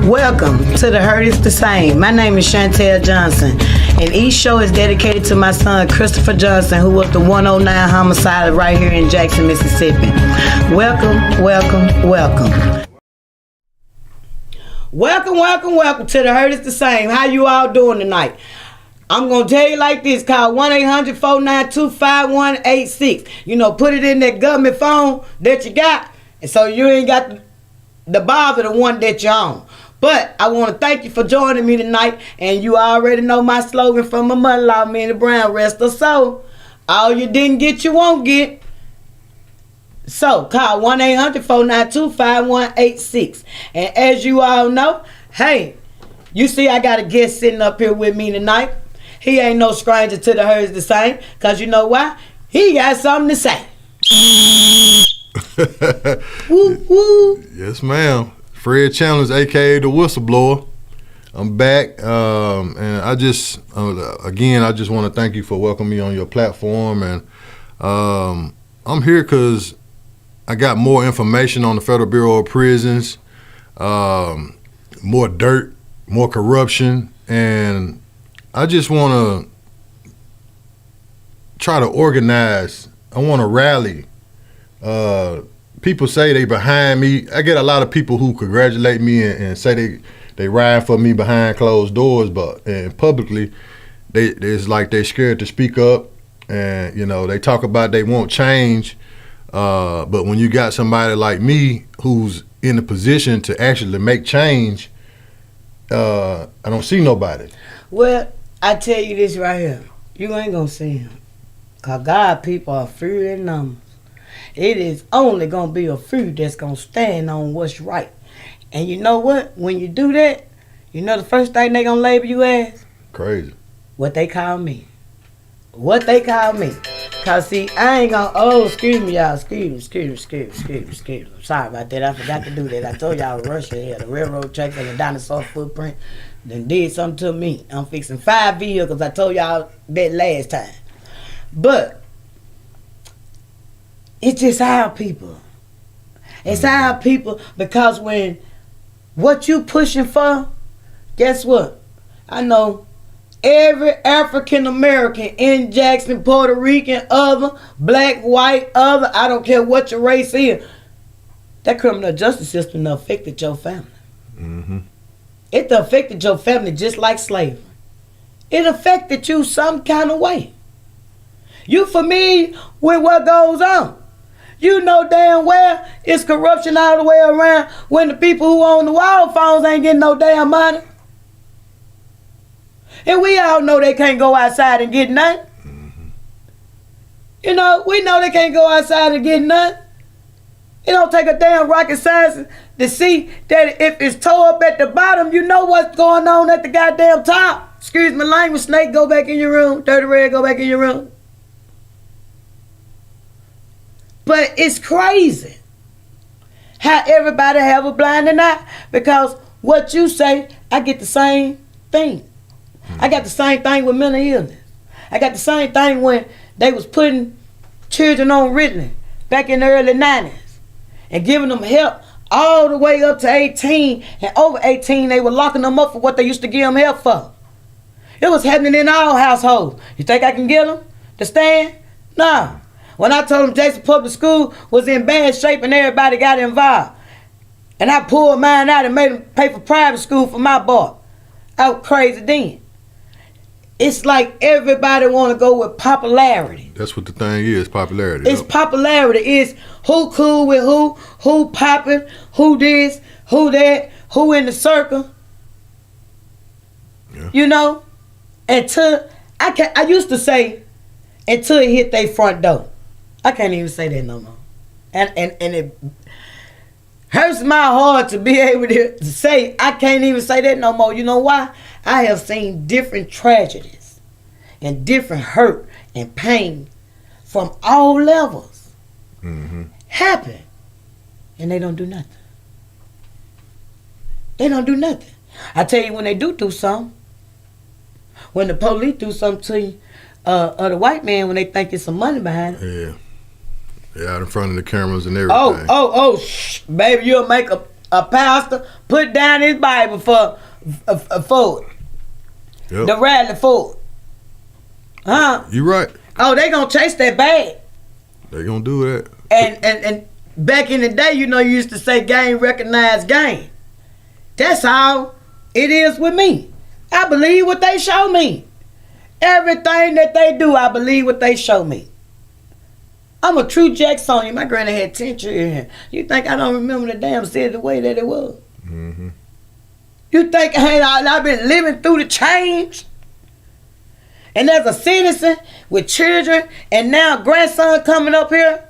Welcome to The Hurt is the Same. My name is Shantelle Johnson, and each show is dedicated to my son Christopher Johnson, who was the 109 homicide right here in Jackson, Mississippi. Welcome, welcome, welcome. Welcome to The Hurt is the Same. How you all doing tonight? I'm going to tell you like this. Call 1-800-492-5186. You know, put it in that government phone that you got, and so you ain't got the bother the one that you're on. But I want to thank you for joining me tonight, and you already know my slogan from my mother-in-law, Minnie Brown, rest her soul. All you didn't get, you won't get. So call 1-800-492-5186. And as you all know, hey, you see I got a guest sitting up here with me tonight. He ain't no stranger to The Hurt is the Same, because you know why? He got something to say. Woo, woo. Yes, ma'am. Fred Chandler, a.k.a. the whistleblower. I'm back, and I just, again, I just want to thank you for welcoming me on your platform. And I'm here because I got more information on the Federal Bureau of Prisons, more dirt, more corruption, and I just want to try to organize. I want to rally. People say they behind me. I get a lot of people who congratulate me and say they ride for me behind closed doors, but and publicly, it's like they scared to speak up, and you know they talk about they won't change, but when you got somebody like me who's in a position to actually make change, I don't see nobody. Well, I tell you this right here, you ain't gonna see him, cause God people are few in numbers. It is only going to be a few that's going to stand on what's right. And you know what? When you do that, you know the first thing they going to label you as? Crazy. What they call me. What they call me. Because, see, I ain't going to... Oh, excuse me, y'all. Excuse me. Sorry about that. I forgot to do that. I told y'all Russia had a railroad track and a dinosaur footprint. Then did something to me. I'm fixing 5 vehicles. I told y'all that last time. But... it's just our people. It's our people, because when what you pushing for, guess what? I know every African American in Jackson, Puerto Rican, other, black, white, other, I don't care what your race is, that criminal justice system done affected your family. Mm-hmm. It done affected your family just like slavery. It affected you some kind of way. You familiar with what goes on? You know damn well it's corruption all the way around when the people who own the wild phones ain't getting no damn money. And we all know they can't go outside and get nothing. Mm-hmm. You know, we know they can't go outside and get nothing. It don't take a damn rocket science to see that if it's tore up at the bottom, you know what's going on at the goddamn top. Excuse my language, snake, go back in your room. Dirty red, go back in your room. But it's crazy how everybody have a blinding eye, because what you say, I get the same thing. I got the same thing with mental illness. I got the same thing when they was putting children on Ritalin back in the early 90s and giving them help all the way up to 18, and over 18 they were locking them up for what they used to give them help for. It was happening in all households. You think I can get them to stand? No. When I told them Jackson Public School was in bad shape and everybody got involved, and I pulled mine out and made them pay for private school for my boy, I was crazy then. It's like everybody want to go with popularity. That's what the thing is, popularity. It's popularity. It's who cool with who popping, who this, who that, who in the circle. Yeah. You know, until I used to say until it hit their front door. I can't even say that no more. And it hurts my heart to be able to say I can't even say that no more. You know why? I have seen different tragedies and different hurt and pain from all levels happen, and they don't do nothing. They don't do nothing. I tell you, when they do something, when the police do something to you, or the white man, when they think there's some money behind it. Yeah, out in front of the cameras and everything. Baby, you'll make a a pastor put down his Bible for Ford. Yep. The rally Ford. Huh? You right. Oh, they gonna chase that bag. They gonna do that. And back in the day, you used to say game recognized game. That's how it is with me. I believe what they show me. Everything that they do, I believe what they show me. I'm a true Jacksonian. My granny had 10 children. You think I don't remember the damn city the way that it was? Mm-hmm. You think I've been living through the change? And as a citizen with children and now grandson coming up here,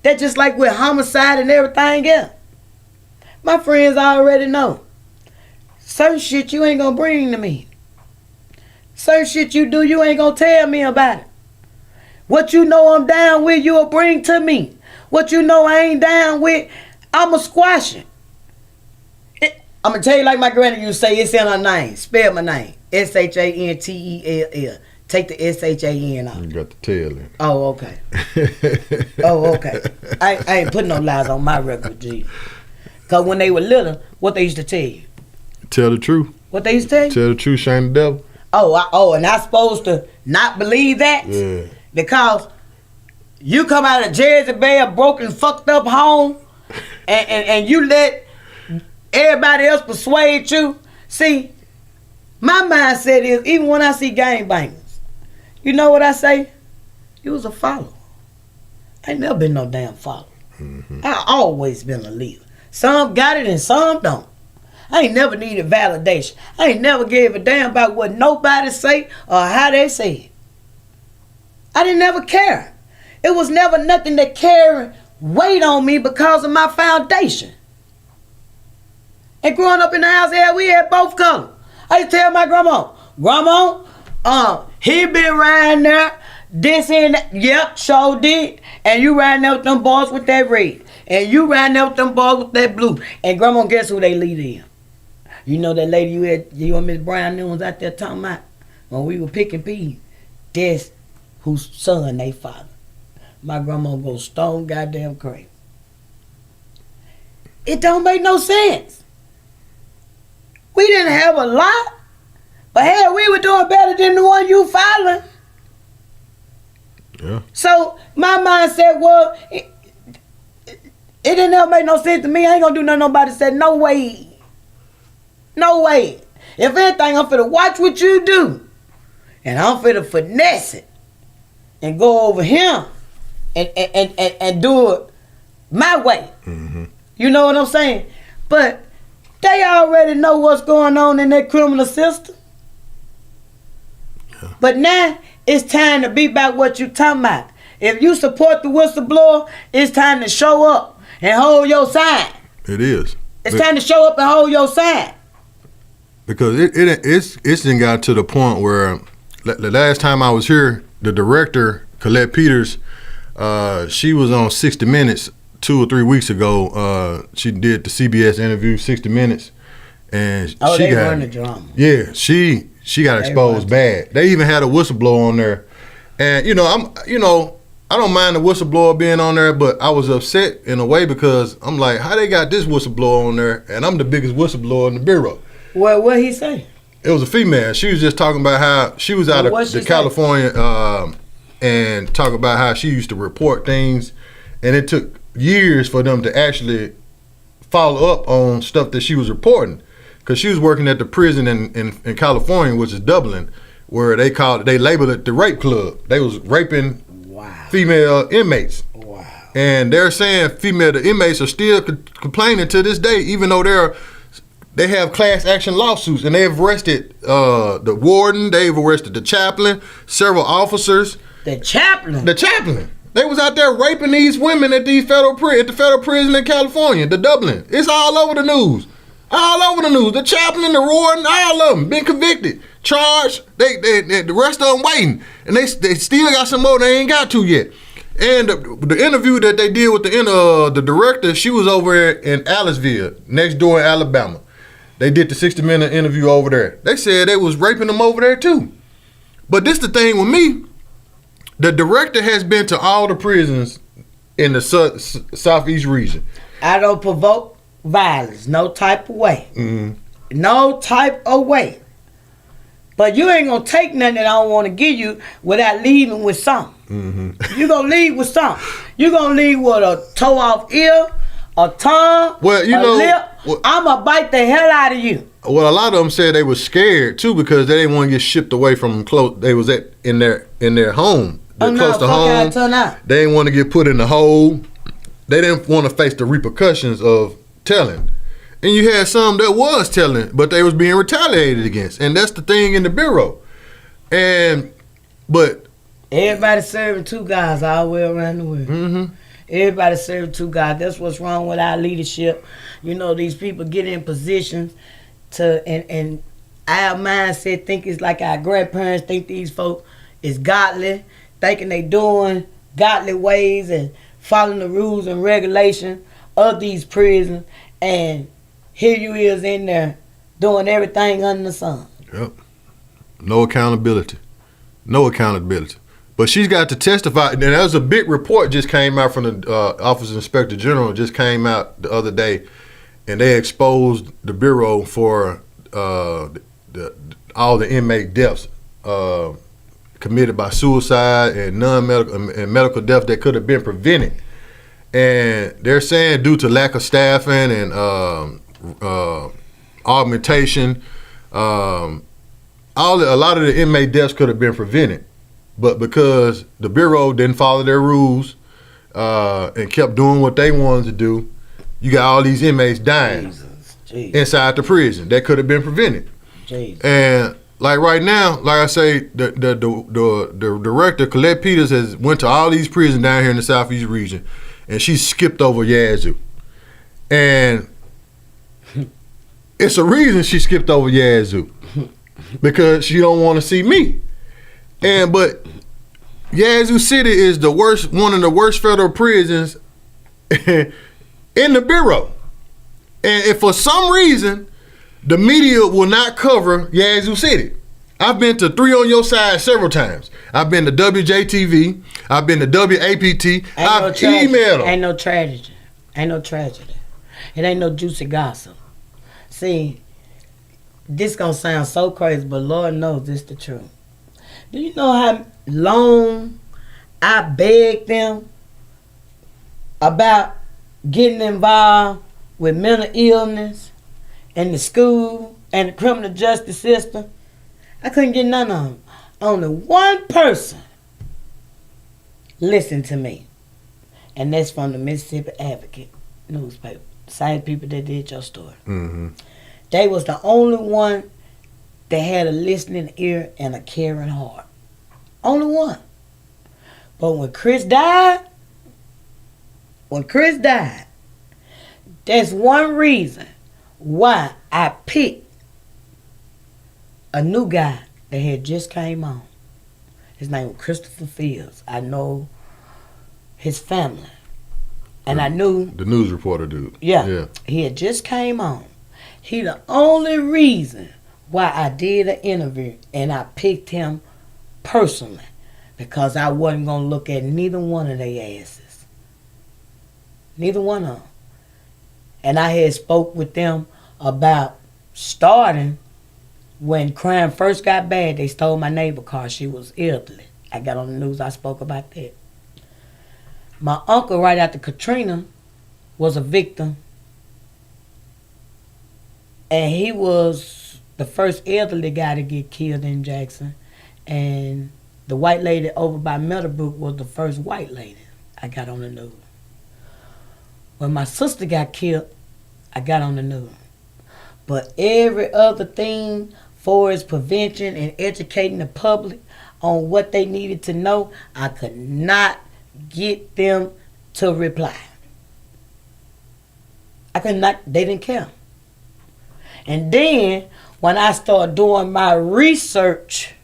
that's just like with homicide and everything else. My friends already know. Certain shit you ain't gonna bring to me. Certain shit you do, you ain't gonna tell me about it. What you know I'm down with, you'll bring to me. What you know I ain't down with, I'ma squash it. I'm gonna tell you like my granny used to say, it's in her name. Spell my name. Shantell. Take the S-H-A-N out. You got the tail in. Oh, okay. Oh, okay. I ain't putting no lies on my record, G. Because when they were little, what they used to tell you? Tell the truth. What they used to tell you? Tell the truth, shame the devil. And I supposed to not believe that? Yeah. Because you come out of Jersey Bay, a broken, fucked up home, and you let everybody else persuade you. See, my mindset is, even when I see gangbangers, you know what I say? You was a follower. I ain't never been no damn follower. Mm-hmm. I always been a leader. Some got it and some don't. I ain't never needed validation. I ain't never gave a damn about what nobody say or how they say it. I didn't never care. It was never nothing that carried weight on me because of my foundation. And growing up in the house here, we had both colors. I used to tell my grandma, he been riding there, this and that. Yep, sure did. And you riding there with them boys with that red. And you riding there with them boys with that blue. And grandma, guess who they lead in? You know that lady you and Miss Brown knew was out there talking about when we were picking peas? That's whose son they father. My grandma goes stone goddamn crazy. It don't make no sense. We didn't have a lot, but hell, we were doing better than the one you following. Yeah. So my mindset was, it didn't ever make no sense to me. I ain't gonna do nothing nobody said, no way. No way. If anything, I'm finna watch what you do. And I'm finna finesse it. And go over him. And do it my way. Mm-hmm. You know what I'm saying? But they already know what's going on in that criminal system. Yeah. But now, it's time to be about what you talking about. If you support the whistleblower, it's time to show up and hold your side. It is. It's time to show up and hold your side. Because it's then got to the point where the last time I was here, the director, Colette Peters, she was on 60 Minutes 2 or 3 weeks ago. She did the CBS interview, 60 Minutes. And she got run the drama. Yeah, she got exposed bad. They even had a whistleblower on there. And I don't mind the whistleblower being on there, but I was upset in a way because I'm like, how they got this whistleblower on there and I'm the biggest whistleblower in the bureau. What he say? It was a female. She was just talking about how she was out of California and talking about how she used to report things, and it took years for them to actually follow up on stuff that she was reporting, because she was working at the prison in California, which is Dublin, where they labeled it the rape club. They was raping female inmates. Wow. And they're saying the inmates are still complaining to this day, even though they have class action lawsuits, and they've arrested the warden, they've arrested the chaplain, several officers. The chaplain? The chaplain. They was out there raping these women at the federal prison in California, the Dublin. It's all over the news. All over the news. The chaplain, the warden, all of them been convicted, charged. The rest of them waiting, and they still got some more they ain't got to yet. And the interview that they did with the director, she was over in Aliceville, next door in Alabama. They did the 60-minute interview over there. They said they was raping them over there too. But this the thing with me. The director has been to all the prisons in the southeast region. I don't provoke. violence, no type of way. Mm-hmm. No type of way. But you ain't gonna take nothing that I don't want to give you without leaving with something. Mm-hmm. You gonna leave with something. You gonna leave with a toe off ear, a tongue, Well, you a know, lip. I'ma bite the hell out of you. Well, a lot of them said they were scared too because they didn't want to get shipped away from close. They was in their home, close to home. They didn't want to get put in the hole. They didn't want to face the repercussions of telling. And you had some that was telling, but they was being retaliated against, and that's the thing in the bureau. But everybody serving two guys all the way around the world. Mm-hmm. Everybody serving two guys. That's what's wrong with our leadership. You know, these people get in positions and our mindset think it's like our grandparents think these folk is godly, thinking they doing godly ways and following the rules and regulations of these prisons, and here you is in there doing everything under the sun. Yep. No accountability. No accountability. But she's got to testify. And there was a big report just came out from the Office of Inspector General, just came out the other day, and they exposed the Bureau for all the inmate deaths committed by suicide and non-medical and medical deaths that could have been prevented. And they're saying due to lack of staffing and augmentation, a lot of the inmate deaths could have been prevented. But because the Bureau didn't follow their rules and kept doing what they wanted to do, you got all these inmates dying inside the prison. That could have been prevented. Jesus. And like right now, like I say, the director, Colette Peters, has went to all these prisons down here in the Southeast region, and she skipped over Yazoo. And it's a reason she skipped over Yazoo, because she don't want to see me. But Yazoo City is one of the worst federal prisons in the Bureau. And if for some reason the media will not cover Yazoo City. I've been to 3 on Your Side several times. I've been to WJTV. I've been to WAPT. I've emailed them. Ain't no tragedy. Ain't no tragedy. It ain't no juicy gossip. See, this gonna sound so crazy, but Lord knows this the truth. Do you know how long I begged them about getting involved with mental illness and the school and the criminal justice system? I couldn't get none of them. Only one person listened to me, and that's from the Mississippi Advocate newspaper. Same people that did your story. Mm-hmm. They was the only one that had a listening ear and a caring heart. Only one. But when Chris died, that's one reason why I picked a new guy that had just came on. His name was Christopher Fields. I know his family. And I knew... The news reporter dude. Yeah. He had just came on. He the only reason why I did an interview, and I picked him personally, because I wasn't going to look at neither one of their asses. Neither one of them. And I had spoke with them about starting when crime first got bad. They stole my neighbor car. She was elderly. I got on the news. I spoke about that. My uncle, right after Katrina, was a victim. And he was the first elderly guy to get killed in Jackson. And the white lady over by Meadowbrook was the first white lady I got on the news. When my sister got killed, I got on the news. But every other thing for its prevention and educating the public on what they needed to know, I could not get them to reply. I could not, they didn't care. And then when I started doing my research,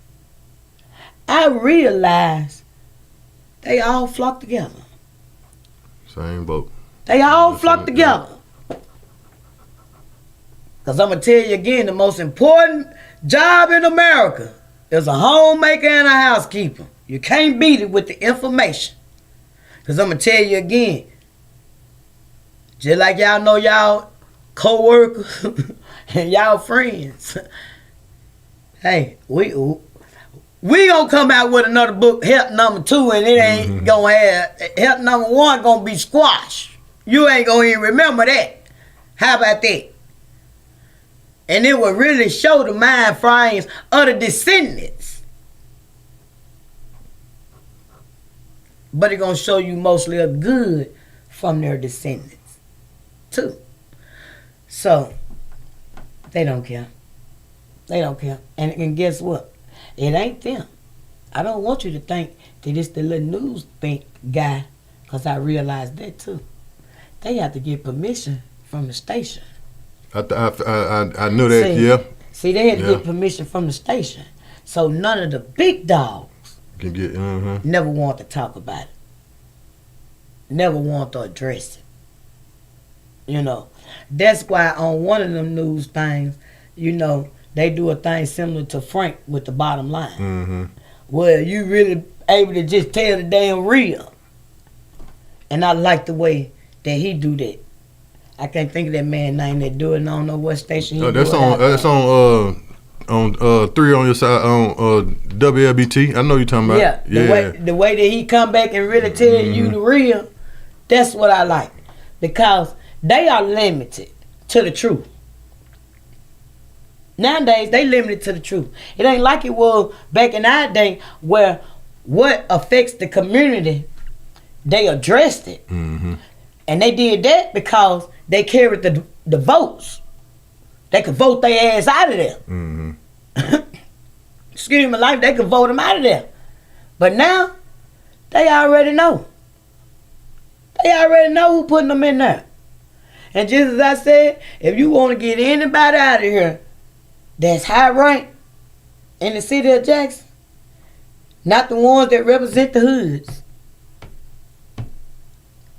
I realized they all flocked together. Same boat. They all flocked together. Because I'm going to tell you again, the most important job in America is a homemaker and a housekeeper. You can't beat it with the information. Because I'm going to tell you again, just like y'all know y'all co-workers, and y'all friends. Hey, we gonna come out with another book, Help Number 2, and it ain't gonna have Help Number 1 gonna be squashed. You ain't gonna even remember that. How about that? And it will really show the mind frames of the descendants. But it's gonna show you mostly a good from their descendants too. So they don't care. They don't care. And guess what? It ain't them. I don't want you to think that it's the little news think guy, because I realized that too. They have to get permission from the station. I knew that. See, they had to get permission from the station. So none of the big dogs can get. Never want to talk about it. Never want to address it. You know, that's why on one of them news things, you know, they do a thing similar to Frank with the bottom line. Well, you really able to just tell the damn real. And I like the way that he do that. I can't think of that man's name that do it. I don't know what station he do it. That's on 3 on your side on WLBT. I know you're talking about. The way that he come back and really tell you the real, that's what I like. Because they are limited to the truth. Nowadays, they limited to the truth. It ain't like it was back in our day where what affects the community, they addressed it. And they did that because they carried the votes. They could vote their ass out of there. Excuse me, like they could vote them out of there. But now, they already know. They already know who putting them in there. And just as I said, if you want to get anybody out of here that's high rank in the city of Jackson, not the ones that represent the hoods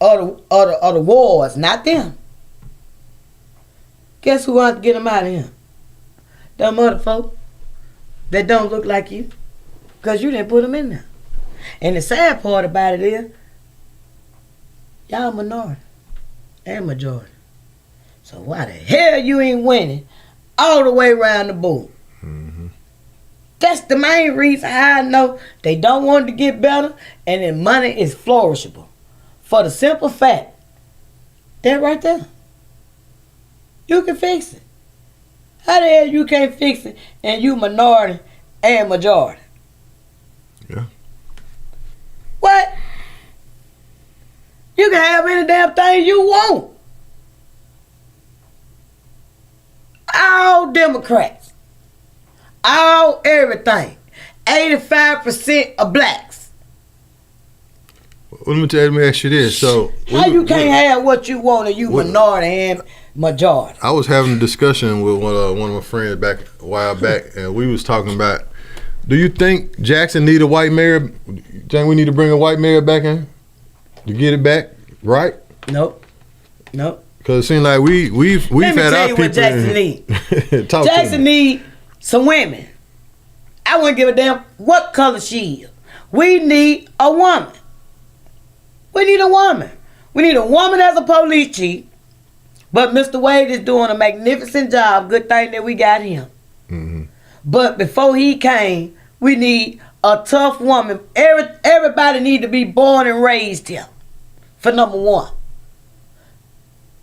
or the wards, not them. Guess who wants to get them out of here? Them other folk that don't look like you, because you didn't put them in there. And the sad part about it is, y'all minority and majority. So why the hell you ain't winning all the way around the board? That's the main reason how I know they don't want to get better and then money is flourishable. For the simple fact, that right there, you can fix it. How the hell you can't fix it and you minority and majority? Yeah. What? You can have any damn thing you want. All Democrats. All everything. 85% of blacks. Let me ask you this. So how you can't have what you want and you minority and majority? I was having a discussion with one of my friends back a while back, and we was talking about, do you think Jackson need a white mayor? Do you think we need to bring a white mayor back in to get it back right? Nope. Because it seems like we've had our people. Let me tell you what Jackson need. Jackson need some women. I wouldn't give a damn what color she is. We need a woman. We need a woman. We need a woman as a police chief. But Mr. Wade is doing a magnificent job. Good thing that we got him. But before he came, we need a tough woman. Everybody need to be born and raised here. For number one.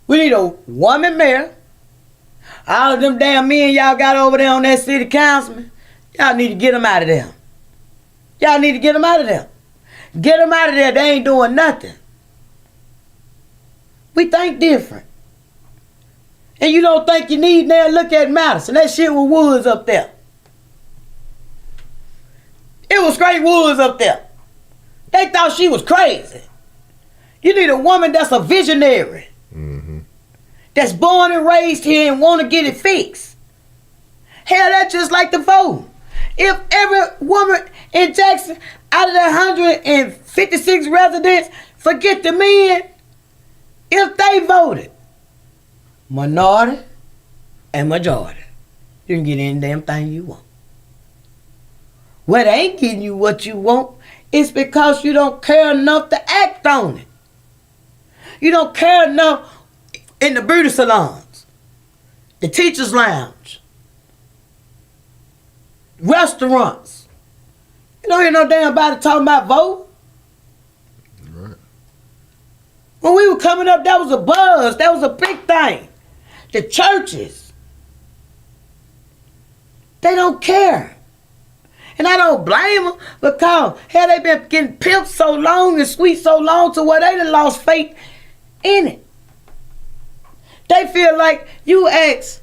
We need a woman mayor. All of them damn men y'all got over there on that city councilman, y'all need to get them out of there. Y'all need to get them out of there. Get them out of there. They ain't doing nothing. We think different. And you don't think you need now, look at Madison. That shit with Woods up there. It was straight Woods up there. They thought she was crazy. You need a woman that's a visionary. That's born and raised here and want to get it fixed. Hell, that's just like the vote. If every woman in Jackson, out of the 156 residents, forget the men, if they voted minority and majority, you can get any damn thing you want. What ain't getting you what you want is because you don't care enough to act on it. You don't care enough in the beauty salons. the teacher's lounge, restaurants. You don't hear no damn body talking about vote. Right. When we were coming up, that was a buzz. That was a big thing. The churches, they don't care. And I don't blame them because, hell, they been getting pimped so long and sweet so long to where they done lost faith in it. They feel like you ask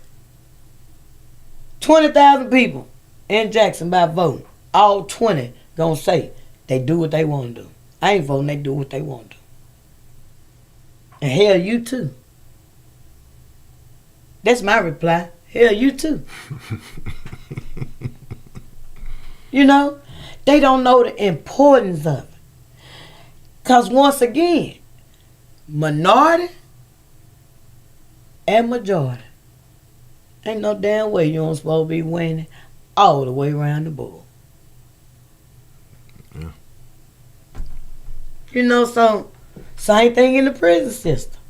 20,000 people in Jackson about voting. All 20 gonna say they do what they want to do. I ain't voting, they do what they want to do. And hell, you too. That's my reply. Hell, you too. You know, they don't know the importance of it. Because once again, minority and majority. Ain't no damn way you don't supposed to be winning all the way around the board. Yeah. You know, so same thing in the prison system.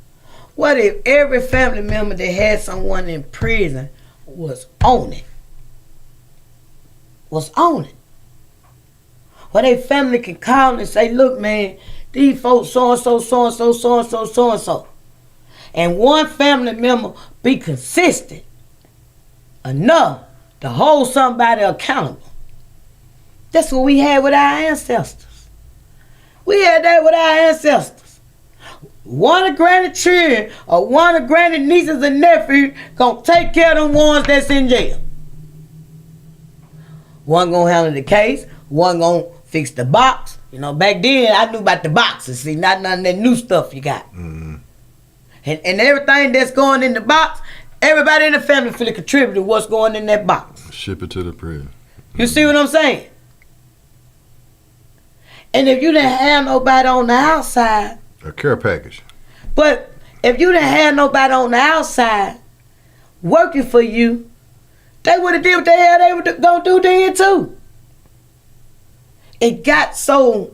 What if every family member that had someone in prison was on it? Was on it. Where they family can call and say, look, man, these folks so-and-so, so-and-so, so-and-so, so-and-so. And one family member be consistent enough to hold somebody accountable. That's what we had with our ancestors. We had that with our ancestors. One of granny children or one of granny nieces and nephews gonna take care of them ones that's in jail. One gonna handle the case, one gonna fix the box. You know, back then I knew about the boxes. See, not none of that new stuff you got. Mm-hmm. And everything that's going in the box, everybody in the family feel to contribute to what's going in that box. Ship it to the prison. You see what I'm saying? And if you didn't have nobody on the outside, A care package. but if you didn't have nobody on the outside working for you, they would have did what the hell they were gonna do then too. It got so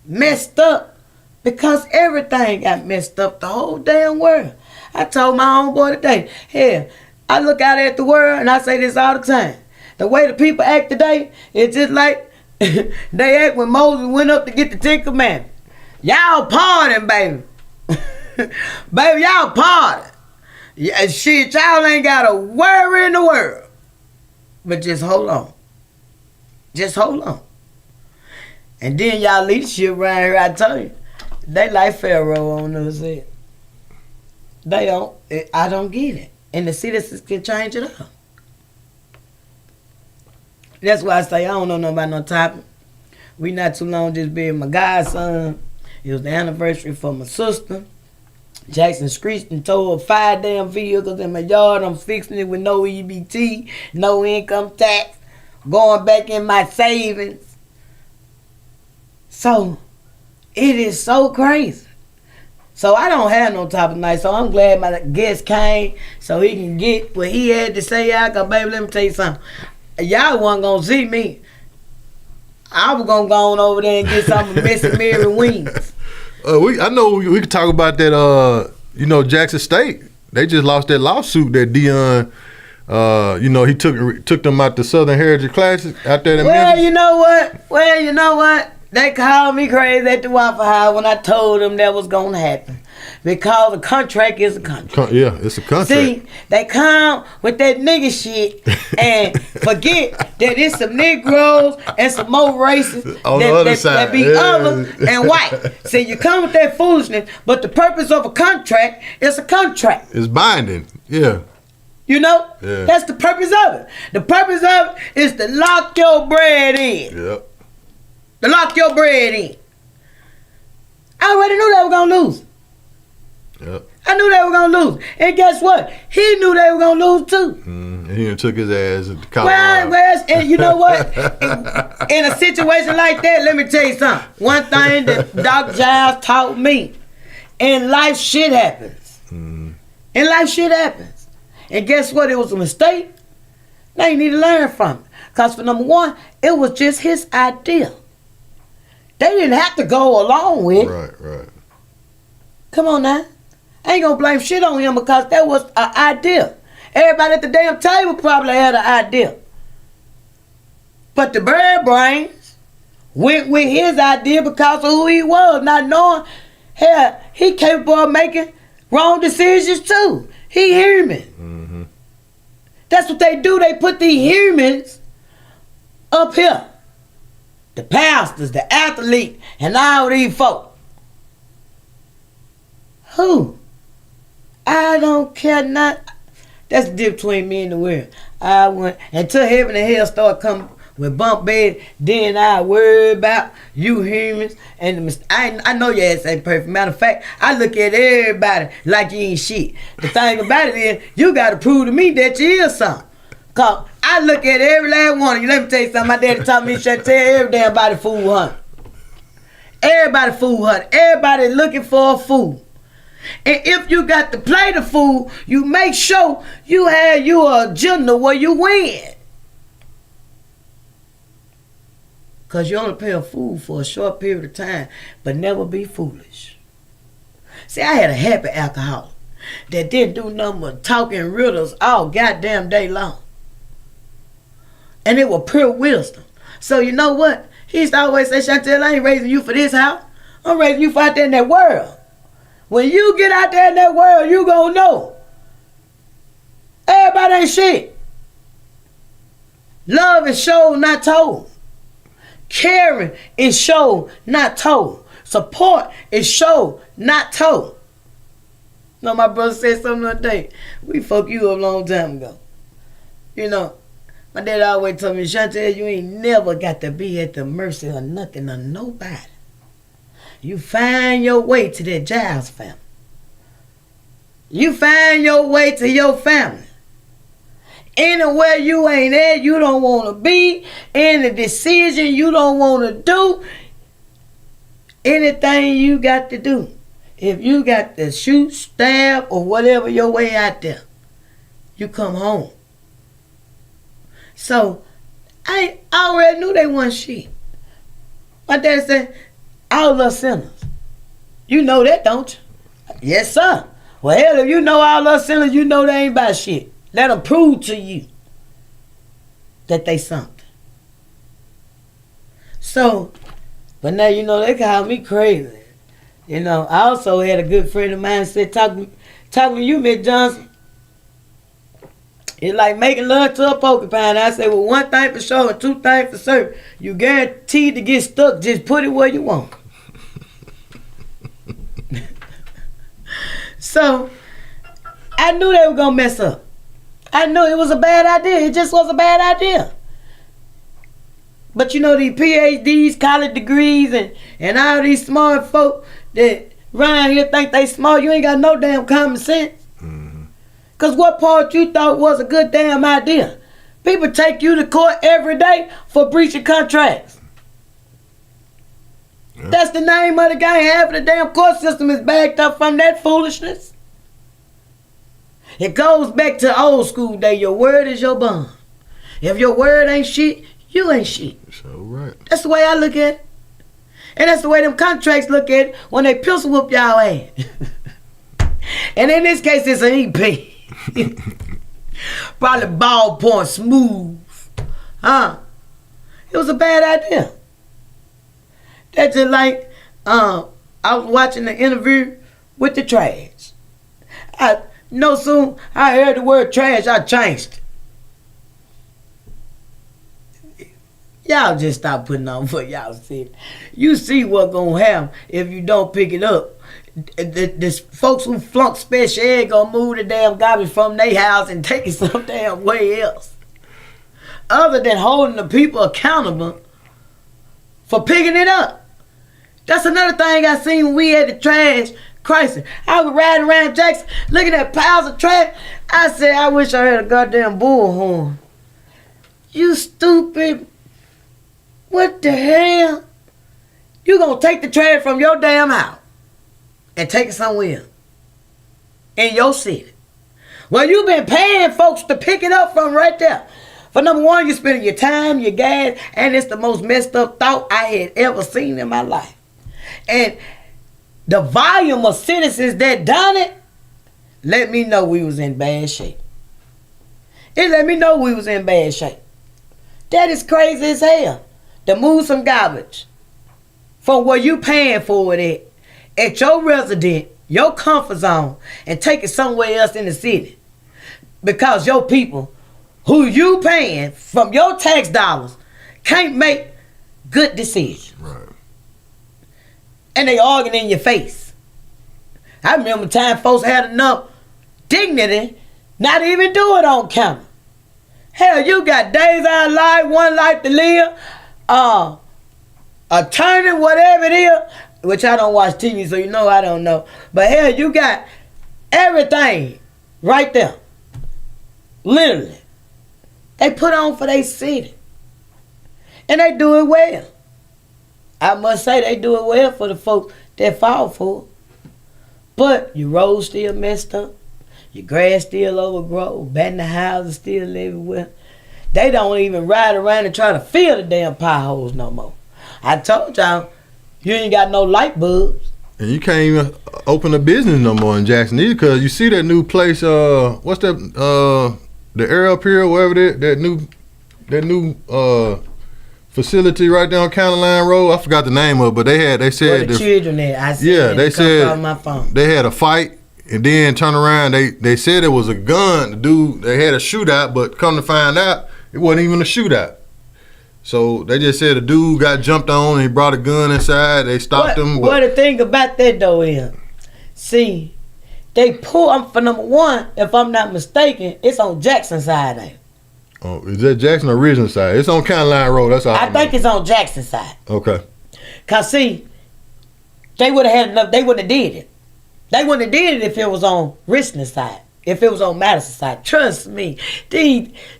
messed up because everything got messed up, the whole damn world. I told my homeboy today, hell, I look out at the world and I say this all the time. The way the people act today, it's just like they act when Moses went up to get the Ten Commandments. Y'all partying, baby. Baby, y'all partying. Yeah, shit, y'all ain't got a worry in the world. But just hold on. Just hold on. And then y'all leadership around here, I tell you, they like Pharaoh on us. They don't. I don't get it. And the citizens can change it up. That's why I say I don't know nothing about no topic. We not too long just being my godson. It was the anniversary for my sister. Jackson screeched and tore 5 damn vehicles in my yard. I'm fixing it with no EBT, no income tax, going back in my savings. So, it is so crazy. So, I don't have no topic tonight. So, I'm glad my guest came so he can get what he had to say out. Because, baby, let me tell you something. Y'all wasn't going to see me. I was going to go on over there and get some of Missy Mary wings. I know we could talk about that. Jackson State. They just lost that lawsuit that Dion. He took them out the Southern Heritage Classic out there in Memphis. You know what? They called me crazy at the Waffle House when I told them that was gonna happen. Because a contract is a contract. Yeah, it's a contract. See, they come with that nigga shit and forget that it's some Negroes and some more races on the other side. That be other and white. See, you come with that foolishness, but the purpose of a contract is a contract. It's binding. Yeah. You know? Yeah. That's the purpose of it. The purpose of it is to lock your bread in. Yep. To lock your bread in. I already knew they were gonna lose. Yep. I knew they were gonna lose. And guess what? He knew they were gonna lose too. And he took his ass to Colorado. Well, and you know what? In a situation like that, let me tell you something. One thing that Dr. Giles taught me, in life shit happens. In life shit happens. And guess what? It was a mistake. Now you need to learn from it. Because for number one, it was just his idea. They didn't have to go along with it. Right. Come on now. I ain't gonna blame shit on him because that was an idea. Everybody at the damn table probably had an idea. But the bird brains went with his idea because of who he was, not knowing, hell, he capable of making wrong decisions too. He human. Mm-hmm. That's what they do. They put the humans up here. The pastors, the athlete, and all these folk. Who? I don't care not. That's the difference between me and the world. I went until heaven and hell start coming with bump bed. Then I worry about you humans and the I know your ass ain't perfect. Matter of fact, I look at everybody like you ain't shit. The thing about it is, you gotta prove to me that you is something. Cause I look at every last one of you. Let me tell you something. My daddy taught me, Shantelle, every damn body fool hunt. Everybody fool hunt. Everybody looking for a fool. And if you got to play the fool, you make sure you have your agenda where you win. Because you only pay a fool for a short period of time, but never be foolish. See, I had a happy alcoholic that didn't do nothing but talking riddles all goddamn day long. And it was pure wisdom. So you know what? He used to always say, Shantelle, I ain't raising you for this house. I'm raising you for out there in that world. When you get out there in that world, you gonna know. Everybody ain't shit. Love is shown, not told. Caring is shown, not told. Support is shown, not told. You know, my brother said something the other day. We fucked you up a long time ago. You know, my dad always told me, Shantelle, you ain't never got to be at the mercy of nothing or nobody. You find your way to that Giles family. You find your way to your family. Anywhere you ain't at, you don't want to be. Any decision you don't want to do. Anything you got to do. If you got to shoot, stab, or whatever your way out there, you come home. So, I already knew they wasn't shit. My dad said, all us sinners. You know that, don't you? Yes, sir. Well, hell, if you know all us sinners, you know they ain't about shit. Let them prove to you that they something. So, but now, you know, they call me crazy. You know, I also had a good friend of mine said, talking to you, Miss Johnson, it's like making love to a porcupine. I say, well, one thing for sure and two things for certain. You guaranteed to get stuck. Just put it where you want. So, I knew they were going to mess up. I knew it was a bad idea. It just was a bad idea. But you know, these PhDs, college degrees, and all these smart folk that around here think they smart, you ain't got no damn common sense. Because what part you thought was a good damn idea? People take you to court every day for breaching contracts. Yeah. That's the name of the game. Half of the damn court system is backed up from that foolishness. It goes back to old school day. Your word is your bond. If your word ain't shit, you ain't shit. So right. That's the way I look at it. And that's the way them contracts look at it when they pistol whoop y'all ass. And in this case, it's an EP. Probably ballpoint smooth. Huh? It was a bad idea. That's just like I was watching the interview with the trash. No soon I heard the word trash, I changed it. Y'all just stop putting on what y'all said. You see what gonna happen if you don't pick it up. The folks who flunk special ed gonna move the damn garbage from their house and take it some damn way else. Other than holding the people accountable for picking it up. That's another thing I seen when we had the trash crisis. I was riding around Jackson looking at piles of trash. I said, I wish I had a goddamn bullhorn. You stupid. What the hell? You gonna take the trash from your damn house and take it somewhere in your city. Well, you've been paying folks to pick it up from right there. For number one, you're spending your time, your gas, and it's the most messed up thought I had ever seen in my life. And the volume of citizens that done it, let me know we was in bad shape. It let me know we was in bad shape. That is crazy as hell. To move some garbage from where you paying for it at your resident, your comfort zone, and take it somewhere else in the city. Because your people who you paying from your tax dollars can't make good decisions. Right. And they arguing in your face. I remember time folks had enough dignity not even do it on camera. Hell, you got days out of life, one life to live, attorney, whatever it is, which I don't watch TV, so you know I don't know. But hell, you got everything right there. Literally. They put on for their city. And they do it well. I must say they do it well for the folks that fall for it. But your roads still messed up. Your grass still overgrown. Abandoned houses still everywhere. They don't even ride around and try to fill the damn potholes no more. I told y'all, you ain't got no light bulbs. And you can't even open a business no more in Jackson either, because you see that new place, what's that, the air up here, wherever that new facility right there on County Line Road. I forgot the name of it, but they said the children there. I see they said on my phone. They had a fight and then turn around. They said it was a gun. The dude, they had a shootout, but come to find out, it wasn't even a shootout. So they just said a dude got jumped on and he brought a gun inside. They stopped him. But the thing about that though is, see, they pull for number one, if I'm not mistaken, it's on Jackson side there. Oh, is that Jackson or Ridgeland side? It's on County Line Road. That's all I think it's on Jackson side. Okay. Cause see, they would have had enough. They wouldn't have did it. They wouldn't have did it if it was on Richland side. If it was on Madison side. Trust me,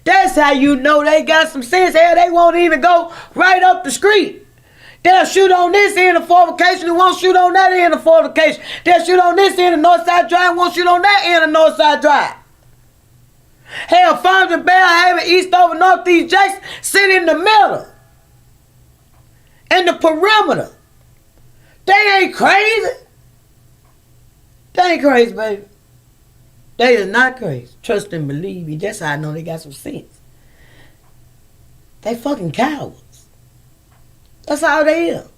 that's how you know they got some sense. Hell, they won't even go right up the street. They'll shoot on this end of fortification and won't shoot on that end of fortification. They'll shoot on this end of Northside Drive and won't shoot on that end of Northside Drive. Hell, Farms and Bellhaven, East over Northeast Jackson sit in the middle. And the perimeter. They ain't crazy. They ain't crazy, baby. They is not crazy. Trust and believe me. That's how I know they got some sense. They fucking cowards. That's all they is.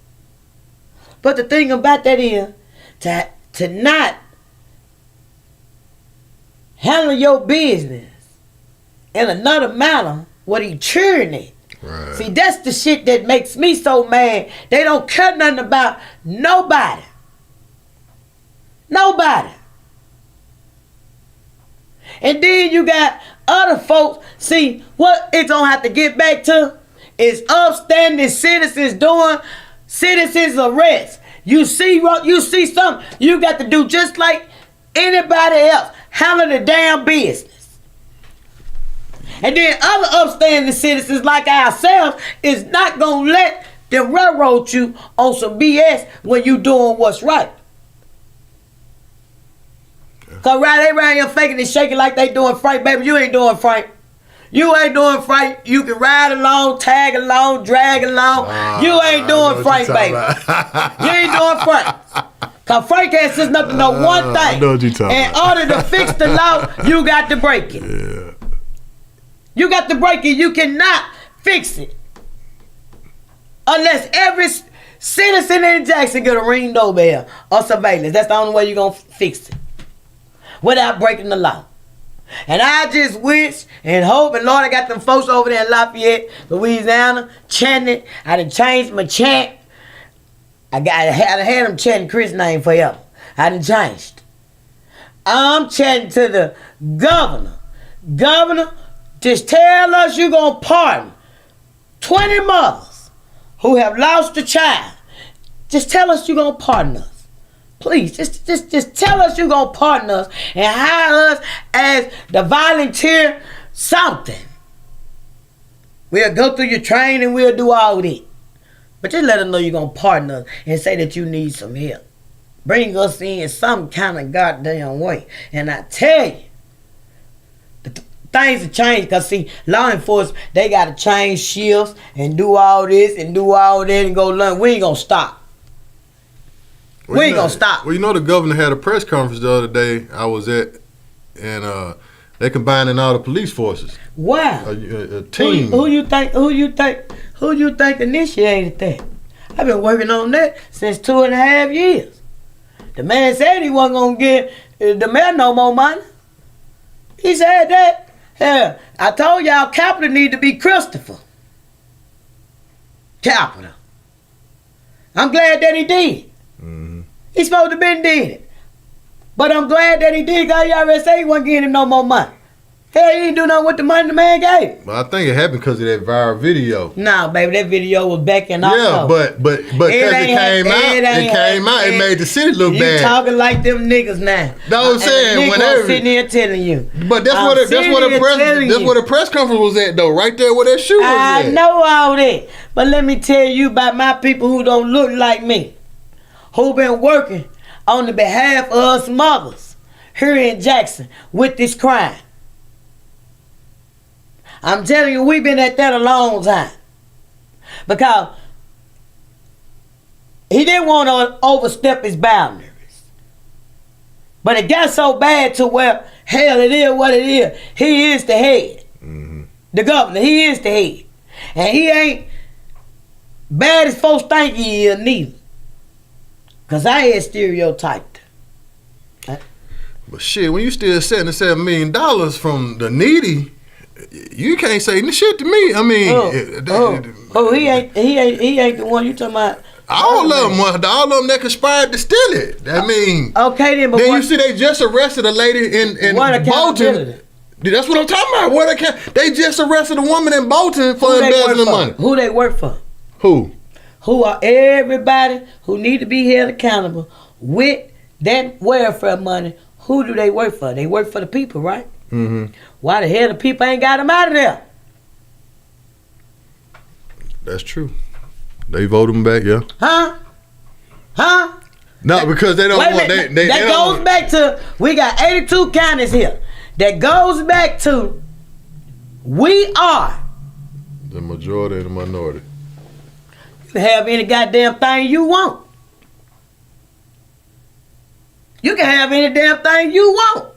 But the thing about that is, to not handle your business in another manner, what he cheering at. Right. See, that's the shit that makes me so mad. They don't care nothing about nobody. Nobody. And then you got other folks. See, what it's gonna have to get back to is upstanding citizens doing citizens arrests. You see something, you got to do just like anybody else. Handle the damn business. And then other upstanding citizens like ourselves is not gonna let them railroad you on some BS when you doing what's right. Cause they around here faking and shaking like they doing Frank, baby. You ain't doing Frank. You ain't doing Frank. You can ride along, tag along, drag along. You ain't doing Frank, baby. You ain't doing Frank. Cause Frank has just nothing to know one thing. I know what you talking In about. order to fix the law, you got to break it. Yeah. You got to break it. You cannot fix it unless every citizen in Jackson get a ring doorbell or surveillance. That's the only way you're gonna fix it. Without breaking the law. And I just wish and hope, and Lord, I got them folks over there in Lafayette, Louisiana, chanting. I done changed my chant. I had them chanting Chris' name forever. I done changed. I'm chanting to the governor. Governor, just tell us you gonna pardon 20 mothers who have lost a child. Just tell us you gonna pardon us. Please, just tell us you're going to pardon us and hire us as the volunteer something. We'll go through your training, we'll do all that. But just let us know you're going to pardon us and say that you need some help. Bring us in some kind of goddamn way. And I tell you, things have changed because, see, law enforcement, they got to change shifts and do all this and do all that and go learn. We ain't going to stop. We ain't gonna stop. Well, you know, the governor had a press conference the other day I was at, and They combining all the police forces. Wow. A team. Who you think initiated that? I've been working on that since 2.5 years. The man said he wasn't gonna give the mayor no more money. He said that. Yeah, I told y'all Capitol need to be Christopher. Capitol. I'm glad that he did. Mm-hmm. He's supposed to been did it. But I'm glad that he did, because he already said he wasn't giving him no more money. Hell, he didn't do nothing with the money the man gave. But I think it happened because of that viral video. Nah, baby, that video was back in October. Yeah, but because it came out, it made the city look bad. You talking like them niggas now. No, I'm saying whenever sitting here telling you. But that's what the press conference was at though, right there where that shoe was at. I know all that, but let me tell you about my people who don't look like me, who been working on the behalf of us mothers here in Jackson with this crime. I'm telling you, we've been at that a long time. Because he didn't want to overstep his boundaries. But it got so bad to where, hell, it is what it is. He is the head. Mm-hmm. The governor, he is the head. And he ain't bad as folks think he is neither. Because I had stereotyped. But shit, when you still $77 million from the needy, you can't say shit to me. I mean, he ain't the one you talking about. All of them that conspired to steal it. I mean, okay then. But then you see they just arrested a lady in Bolton. That's what I'm talking about. They just arrested a woman in Bolton for embezzling money. Who they work for? Who? Who are everybody who need to be held accountable with that welfare money? Who do they work for? They work for the people, right? Mm-hmm. Why the hell the people ain't got them out of there? That's true. They vote them back, yeah. Huh? No, because they don't want. That goes back to, we got 82 counties here. That goes back to, we are the majority and the minority. You can have any goddamn thing you want. You can have any damn thing you want.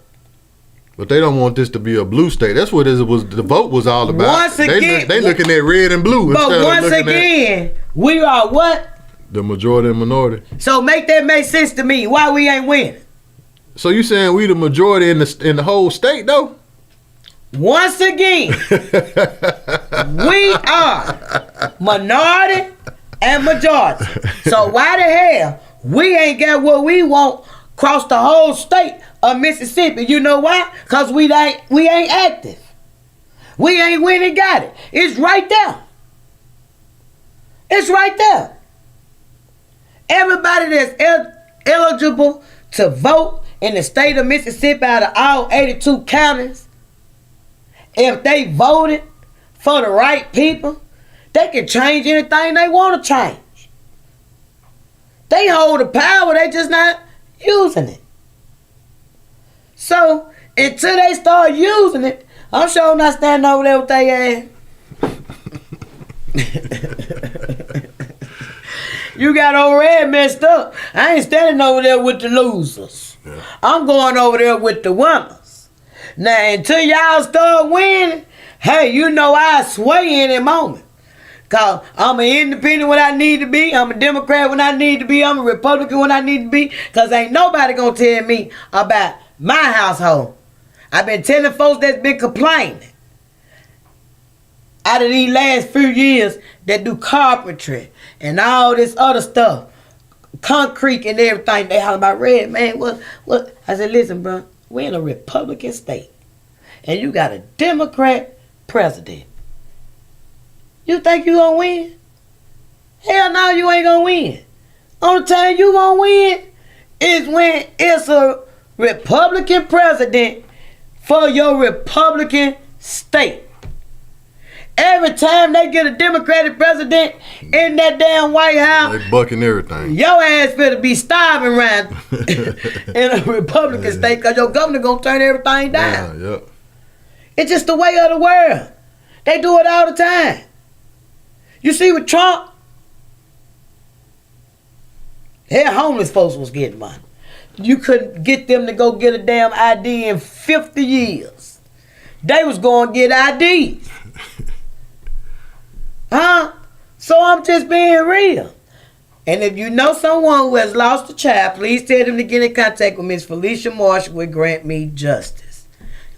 But they don't want this to be a blue state. That's what the vote was all about. Once again, they looking at red and blue. But once again, we are what? The majority and minority. So make that make sense to me. Why we ain't winning? So you saying we the majority in the whole state though? Once again, we are minority and majority. So why the hell we ain't got what we want across the whole state of Mississippi? You know why? Because we ain't active. We ain't went and got it. It's right there. It's right there. Everybody that's eligible to vote in the state of Mississippi out of all 82 counties, if they voted for the right people, they can change anything they want to change. They hold the power, they just not using it. So, until they start using it, I'm sure not standing over there with their ass. You got over there messed up. I ain't standing over there with the losers. Yeah. I'm going over there with the winners. Now, until y'all start winning, hey, you know I sway any moment. Because I'm an independent when I need to be. I'm a Democrat when I need to be. I'm a Republican when I need to be. Because ain't nobody going to tell me about my household. I've been telling folks that's been complaining out of these last few years that do carpentry and all this other stuff, concrete and everything. They holler about red, man. What? I said, listen, bro, we're in a Republican state, and you got a Democrat president. You think you gonna win? Hell no, you ain't gonna win. Only time you gonna win is when it's a Republican president for your Republican state. Every time they get a Democratic president in that damn White House, they bucking everything. Your ass better be starving around in a Republican state, because your governor gonna turn everything down. Yeah. It's just the way of the world. They do it all the time. You see with Trump, hell, homeless folks was getting money. You couldn't get them to go get a damn ID in 50 years. they was going to get IDs. Huh? So I'm just being real. And if you know someone who has lost a child, please tell them to get in contact with Miss Felicia Marshall with Grant Me Justice.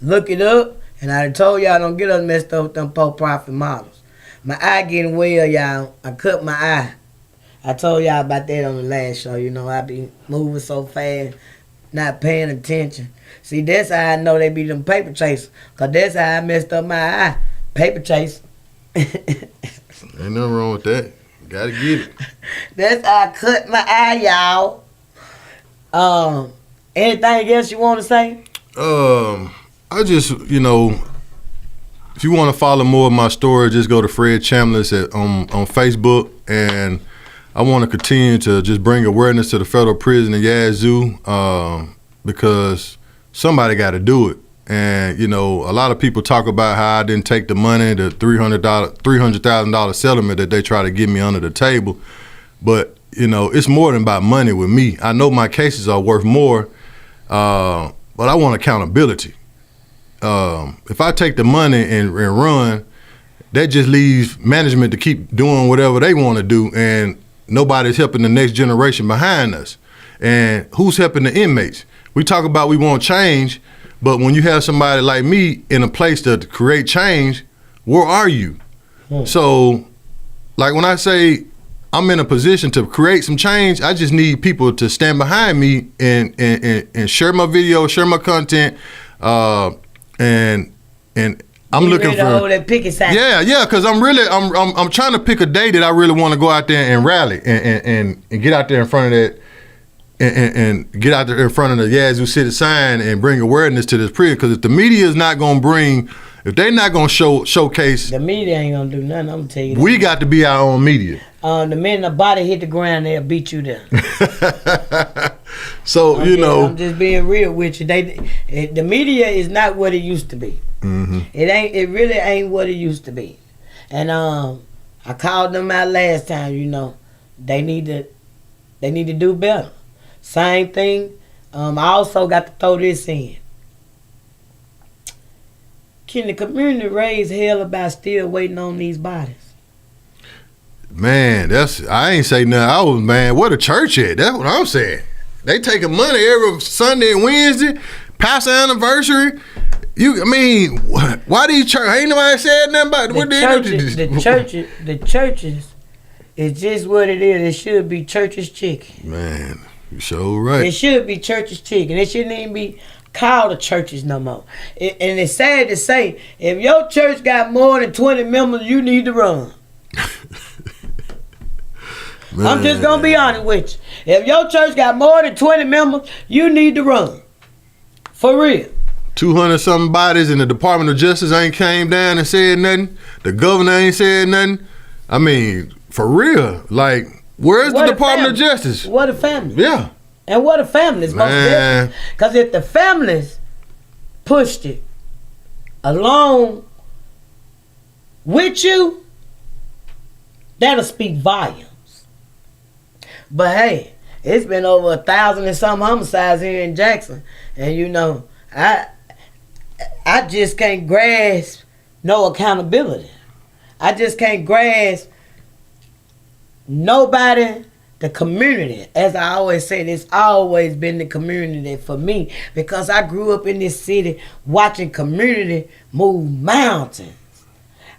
Look it up, and I told y'all don't get us messed up with them poor profit models. My eye getting well, y'all. I cut my eye. I told y'all about that on the last show. You know, I be moving so fast, not paying attention. See, that's how I know they be them paper chasers, because that's how I messed up my eye. Paper chase. Ain't nothing wrong with that. Gotta get it. That's how I cut my eye, y'all. Anything else you want to say? I just, if you want to follow more of my story, just go to Fred Chambliss on Facebook, and I want to continue to just bring awareness to the federal prison in Yazoo, because somebody got to do it. And, a lot of people talk about how I didn't take the money, the $300,000 settlement that they try to get me under the table. But, it's more than about money with me. I know my cases are worth more, but I want accountability. If I take the money and run, that just leaves management to keep doing whatever they want to do, and nobody's helping the next generation behind us. And who's helping the inmates? We talk about we want change, but when you have somebody like me in a place to create change, where are you? So, like when I say I'm in a position to create some change, I just need people to stand behind me and share my video, share my content, and I'm looking for hold that picket sign. Yeah, because I'm trying to pick a day that I really want to go out there and rally and get out there in front of that. And get out there in front of the Yazoo City sign and bring awareness to this prison. Because if the media is not going to if they're not going to showcase. The media ain't going to do nothing, I'm going to tell you that. We got to be our own media. The minute the body hit the ground, they'll beat you down. So, I'm just being real with you. The media is not what it used to be. Mm-hmm. It really ain't what it used to be. And I called them out last time, they need to do better. Same thing. I also got to throw this in. Can the community raise hell about still waiting on these bodies? Man, I ain't say nothing. Where the church at? That's what I'm saying. They taking money every Sunday and Wednesday, pastor anniversary. Why these church? Ain't nobody said nothing about it. The churches is just what it is. It should be church's chicken. Man. You sure right. It should be church's chicken. It shouldn't even be called the churches no more. And it's sad to say, if your church got more than 20 members, you need to run. I'm just going to be honest with you. If your church got more than 20 members, you need to run. For real. 200-something bodies, and the Department of Justice ain't came down and said nothing. The governor ain't said nothing. I mean, for real. Like, where's the Department of Justice? What the families? Yeah. And what the families? Because if the families pushed it along with you, that'll speak volumes. But hey, it's been over 1,000 and some homicides here in Jackson. And I just can't grasp no accountability. I just can't grasp nobody, the community. As I always say, it's always been the community for me, because I grew up in this city watching community move mountains.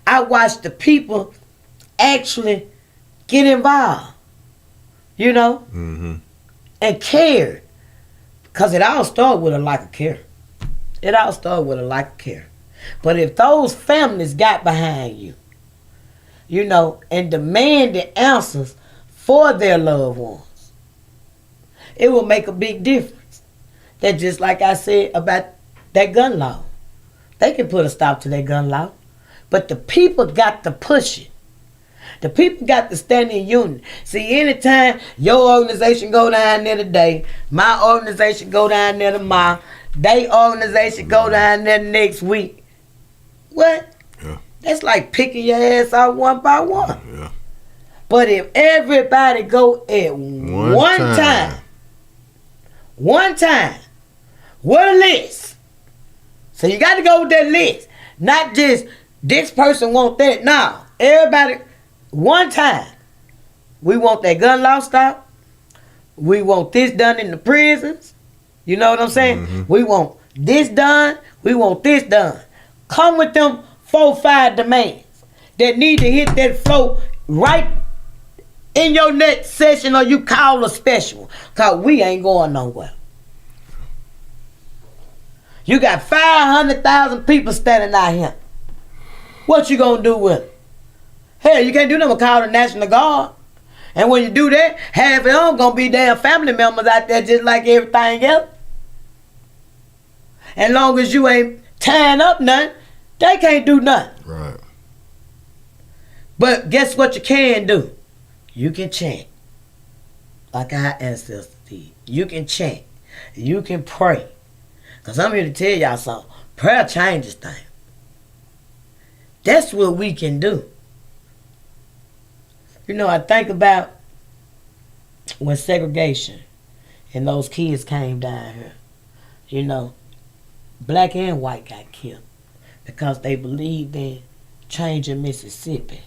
I watched the people actually get involved, Mm-hmm. and cared. Because it all started with a lack of care. It all started with a lack of care. But if those families got behind you, and demanded answers for their loved ones, it will make a big difference. That just like I said about that gun law. They can put a stop to that gun law. But the people got to push it. The people got to stand in unity. See, anytime your organization go down there today, my organization go down there tomorrow, they organization go down there next week. What? Yeah. That's like picking your ass out one by one. Yeah. But if everybody go at one time, with a list. So you got to go with that list. Not just this person want that. No. Everybody, one time, we want that gun law stopped. We want this done in the prisons. You know what I'm saying? Mm-hmm. We want this done. We want this done. Come with them 4-5 demands that need to hit that flow right in your next session, or you call a special. Because we ain't going nowhere. You got 500,000 people standing out here. What you gonna do with it? Hell, you can't do nothing but call the National Guard. And when you do that, half of them gonna be damn family members out there just like everything else. And long as you ain't tying up nothing, they can't do nothing. Right. But guess what you can do? You can chant. Like our ancestors did. You can chant. You can pray. Because I'm here to tell y'all something. Prayer changes things. That's what we can do. You know, I think about when segregation and those kids came down here. You know, black and white got killed because they believed in changing Mississippi.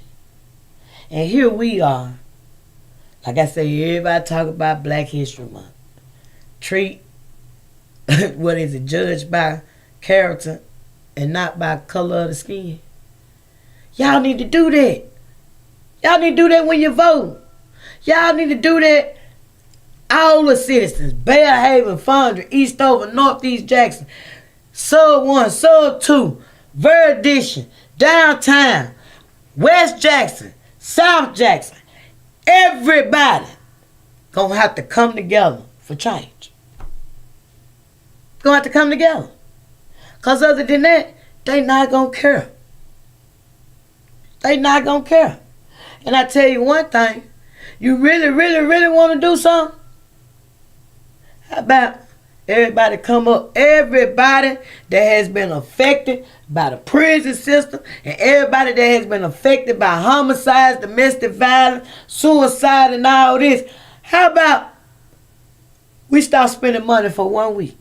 And here we are. Like I say, everybody talk about Black History Month. Treat, what is it, judged by character and not by color of the skin. Y'all need to do that. Y'all need to do that when you vote. Y'all need to do that. All the citizens, Bear Haven, Fondren, Eastover, Northeast Jackson, Sub 1, Sub 2, Veridition, Downtown, West Jackson, South Jackson. Everybody gonna have to come together for change. Gonna have to come together. Because other than that, they not gonna care. They not gonna care. And I tell you one thing, you really, really, really want to do something? How about everybody come up? Everybody that has been affected by the prison system and everybody that has been affected by homicides, domestic violence, suicide, and all this. How about we start spending money for 1 week?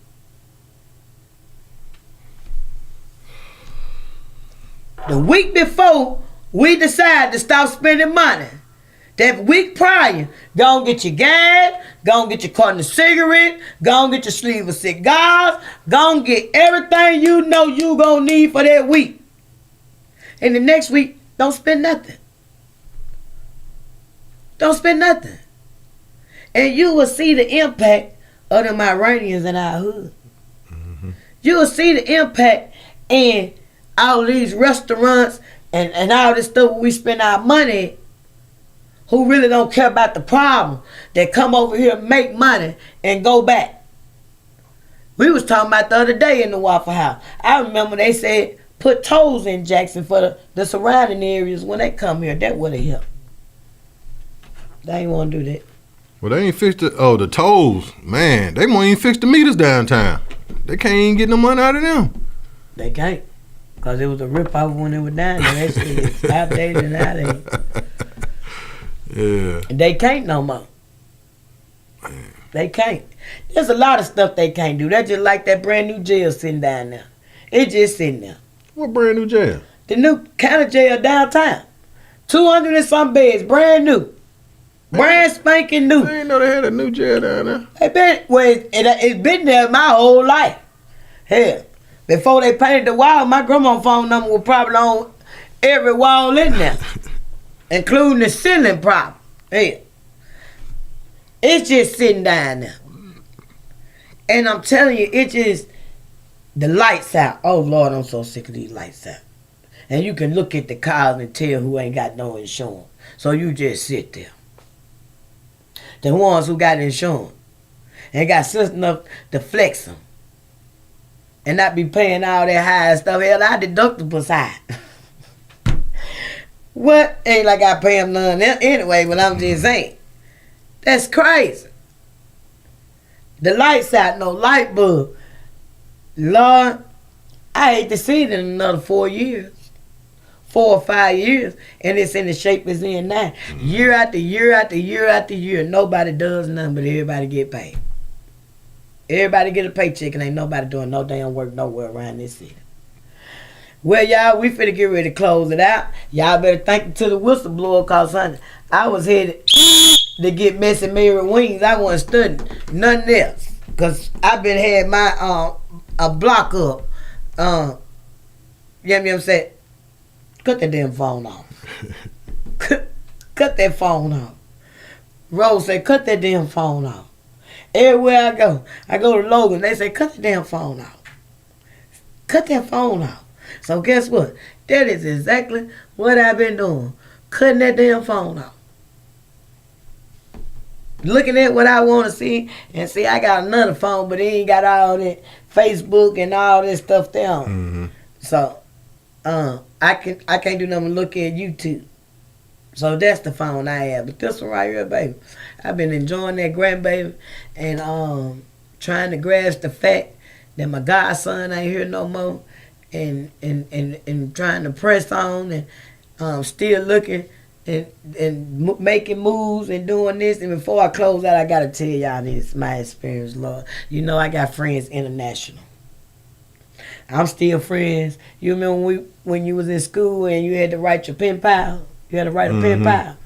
The week before we decide to stop spending money, that week prior, go and get your gas, go and get your carton of cigarettes, go and get your sleeve of cigars, go and get everything you know you gonna need for that week. And the next week, don't spend nothing. Don't spend nothing. And you will see the impact of them Iranians in our hood. Mm-hmm. You will see the impact in all these restaurants and all this stuff where we spend our money, who really don't care about the problem, that come over here, make money, and go back. We was talking about the other day in the Waffle House. I remember they said put tolls in Jackson for the surrounding areas when they come here. That would have helped. They ain't want to do that. Well, they ain't fixed the tolls. Man, they won't even fix the meters downtown. They can't even get no money out of them. They can't. Because it was a rip-off when it was down there. That shit is outdated and outdated. Yeah. And they can't no more. Man. They can't. There's a lot of stuff they can't do. That's just like that brand new jail sitting down there. It just sitting there. What brand new jail? The new county jail downtown. 200 and some beds, brand new. Brand spanking new. I didn't know they had a new jail down there. It's been there my whole life. Hell, before they painted the wall, my grandma's phone number was probably on every wall in there, including the ceiling problem. Hell, it's just sitting down there. And I'm telling you, it just, the lights out. Oh, Lord, I'm so sick of these lights out. And you can look at the cars and tell who ain't got no insurance. So you just sit there. The ones who got insurance and got sense enough to flex them and not be paying all that high stuff. Hell, our deductible's high. What? Ain't like I pay them none anyway, but I'm just saying. That's crazy. The lights out, no light bulb. Lord, I hate to see it in another 4 years. 4 or 5 years, and it's in the shape it's in now. Year after year after year after year, nobody does nothing but everybody get paid. Everybody get a paycheck and ain't nobody doing no damn work nowhere around this city. Well, y'all, we finna get ready to close it out. Y'all better thank you to the whistleblower, cause honey, I was headed to get Messy Mary wings. I wasn't studying nothing else, cause I been had my a block up. Yum said, cut that damn phone off. Cut that phone off. Rose said, cut that damn phone off. Everywhere I go to Logan, they say, cut the damn phone off. Cut that phone off. So guess what? That is exactly what I've been doing. Cutting that damn phone off. Looking at what I want to see, and see, I got another phone, but it ain't got all that Facebook and all this stuff down. Mm-hmm. So, I can't do nothing but look at YouTube. So that's the phone I have. But this one right here, baby, I've been enjoying that grandbaby and trying to grasp the fact that my godson ain't here no more, and trying to press on and still looking and making moves and doing this. And before I close out, I gotta tell y'all this, my experience, Lord. You know I got friends international. I'm still friends. You remember when you was in school and you had to write your pen pal? You had to write a pen pal.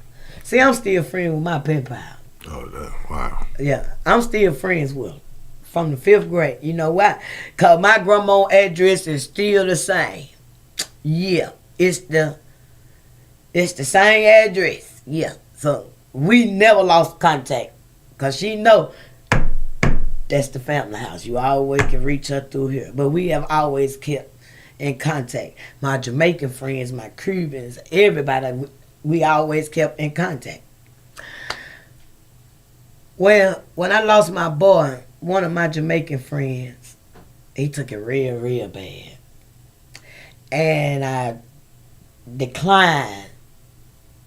See, I'm still friends with my pen pal. Oh, wow. Yeah, I'm still friends with him from the 5th grade. You know why? Because my grandma's address is still the same. Yeah, it's the same address. Yeah, so we never lost contact because she know that's the family house. You always can reach her through here. But we have always kept in contact. My Jamaican friends, my Cubans, everybody, we always kept in contact. Well, when I lost my boy, one of my Jamaican friends, he took it real, real bad. And I declined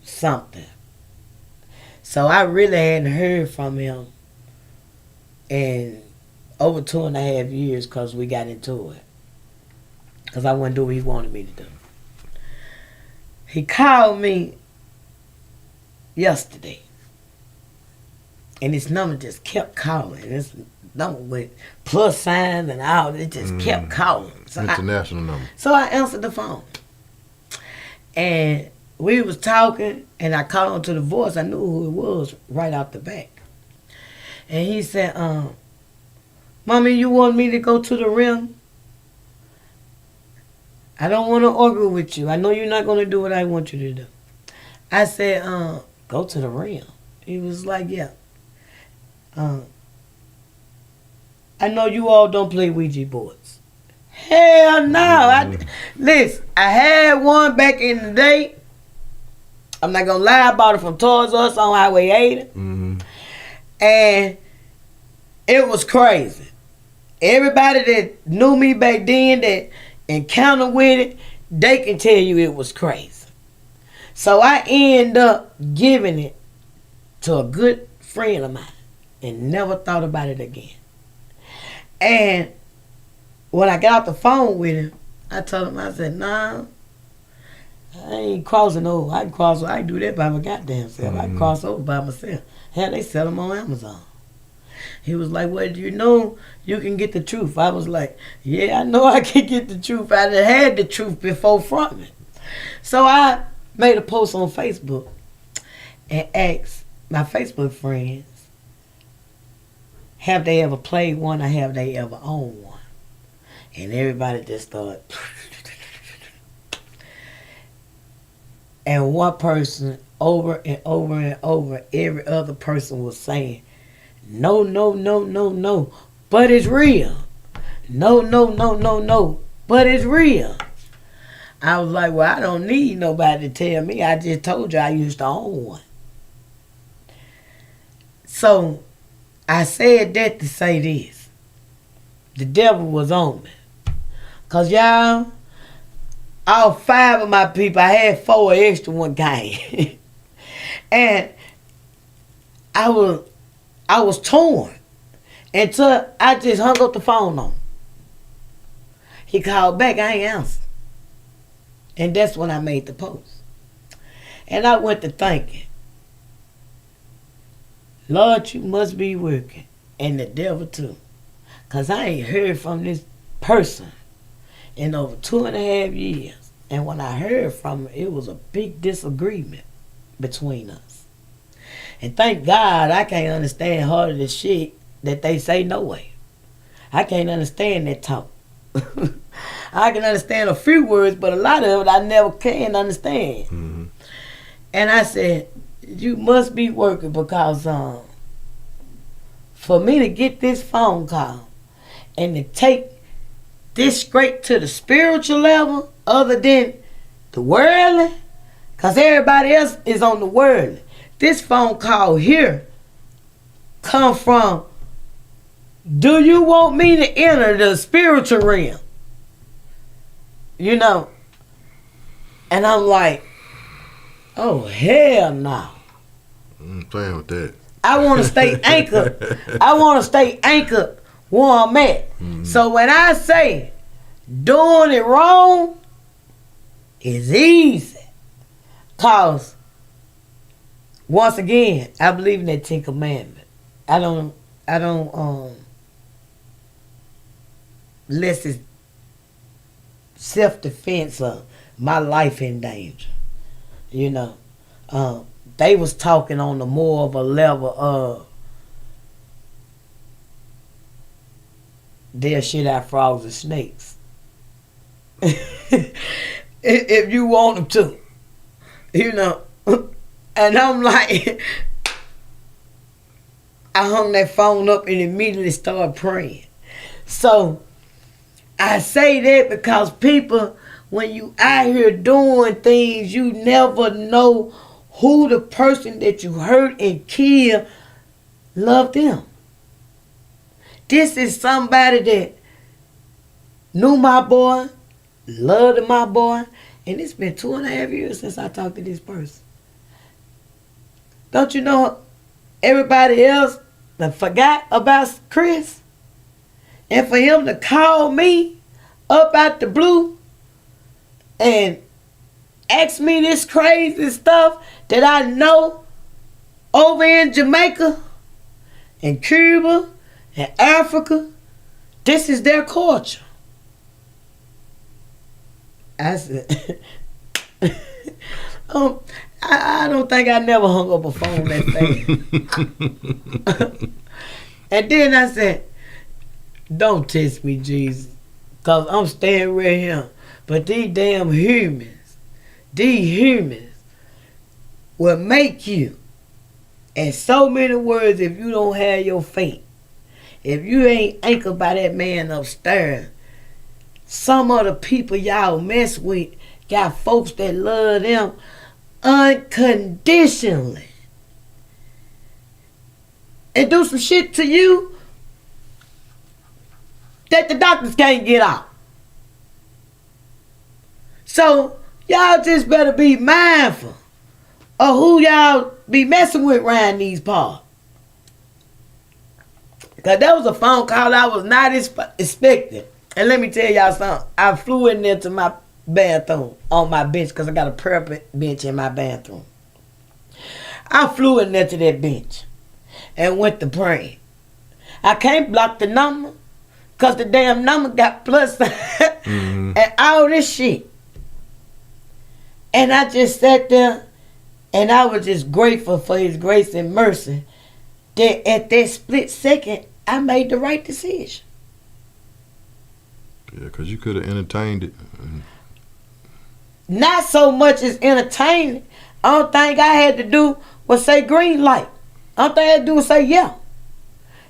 something. So I really hadn't heard from him in over 2.5 years because we got into it. Because I wouldn't do what he wanted me to do. He called me yesterday. And his number just kept calling. This number with plus signs and all, it just kept calling. So International number. So I answered the phone. And we was talking, and I caught on to the voice. I knew who it was right off the back. And he said, Mommy, you want me to go to the rim? I don't want to argue with you. I know you're not going to do what I want you to do. I said, go to the rim. He was like, yeah. I know you all don't play Ouija boards. Hell no. Listen, I had one back in the day. I'm not going to lie, I bought it from Toys R Us on Highway 80. Mm-hmm. And it was crazy. Everybody that knew me back then that encountered with it, they can tell you it was crazy. So I end up giving it to a good friend of mine and never thought about it again. And when I got off the phone with him, I told him, I said, nah, I ain't crossing over. I can do that by my goddamn self. I can cross over by myself. Hell, they sell them on Amazon. He was like, well, do you know you can get the truth? I was like, yeah, I know I can get the truth. I done had the truth before from it. So I made a post on Facebook and asked my Facebook friends, have they ever played one or have they ever owned one? And everybody just started. And one person over and over and over, every other person was saying, no, no, no, no, no, but it's real. No, no, no, no, no, but it's real. I was like, well, I don't need nobody to tell me. I just told you I used to own one. So I said that to say this. The devil was on me. Because y'all, all 5 of my people, I had 4 extra one came. And I was torn until I just hung up the phone on him. He called back, I ain't answered. And that's when I made the post. And I went to thinking, Lord, you must be working. And the devil too. Because I ain't heard from this person in over 2.5 years. And when I heard from her, it was a big disagreement between us. And thank God I can't understand half of the shit that they say no way. I can't understand that talk. I can understand a few words, but a lot of it I never can understand. Mm-hmm. And I said, you must be working because for me to get this phone call and to take this straight to the spiritual level other than the worldly, because everybody else is on the worldly. This phone call here come from, do you want me to enter the spiritual realm? You know? And I'm like, oh, hell no. I'm playing with that. I want to stay anchored. I want to stay anchored where I'm at. Mm-hmm. So when I say doing it wrong is easy. Because, once again, I believe in that 10 Commandments. I don't, unless it's self-defense or my life in danger. You know, they was talking on the more of a level of they'll shit out frogs and snakes. If you want them to. You know. And I'm like, I hung that phone up and immediately started praying. So, I say that because people, when you out here doing things, you never know who the person that you hurt and killed loved them. This is somebody that knew my boy, loved my boy, and it's been 2.5 years since I talked to this person. Don't you know everybody else that forgot about Chris? And for him to call me up out the blue and ask me this crazy stuff that I know over in Jamaica and Cuba and Africa, this is their culture. I said, I don't think I never hung up a phone that fast. And then I said, don't test me, Jesus, because I'm staying right here. But these damn humans will make you, in so many words, if you don't have your faith, if you ain't anchored by that man upstairs, some of the people y'all mess with got folks that love them unconditionally and do some shit to you that the doctors can't get out. So y'all just better be mindful of who y'all be messing with around these parts. Because that was a phone call I was not expecting. And let me tell y'all something. I flew in there to my bathroom on my bench because I got a prayer bench in my bathroom. I flew in there to that bench and went to pray. I can't block the number because the damn number got plus and all this shit. And I just sat there and I was just grateful for his grace and mercy that at that split second I made the right decision. Yeah, because you could have entertained it. Not so much as entertaining. Only thing I had to do was say green light. Only thing I had to do was say yeah.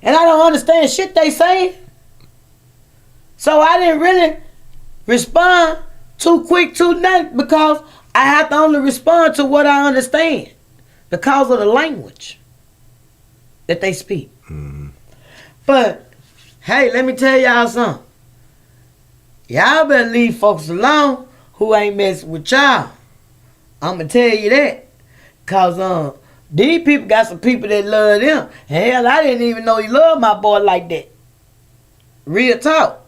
And I don't understand shit they saying. So I didn't really respond too quick to nothing because I have to only respond to what I understand because of the language that they speak. Mm-hmm. But, hey, let me tell y'all something. Y'all better leave folks alone who ain't messing with y'all. I'm going to tell you that. Because these people got some people that love them. Hell, I didn't even know he loved my boy like that. Real talk.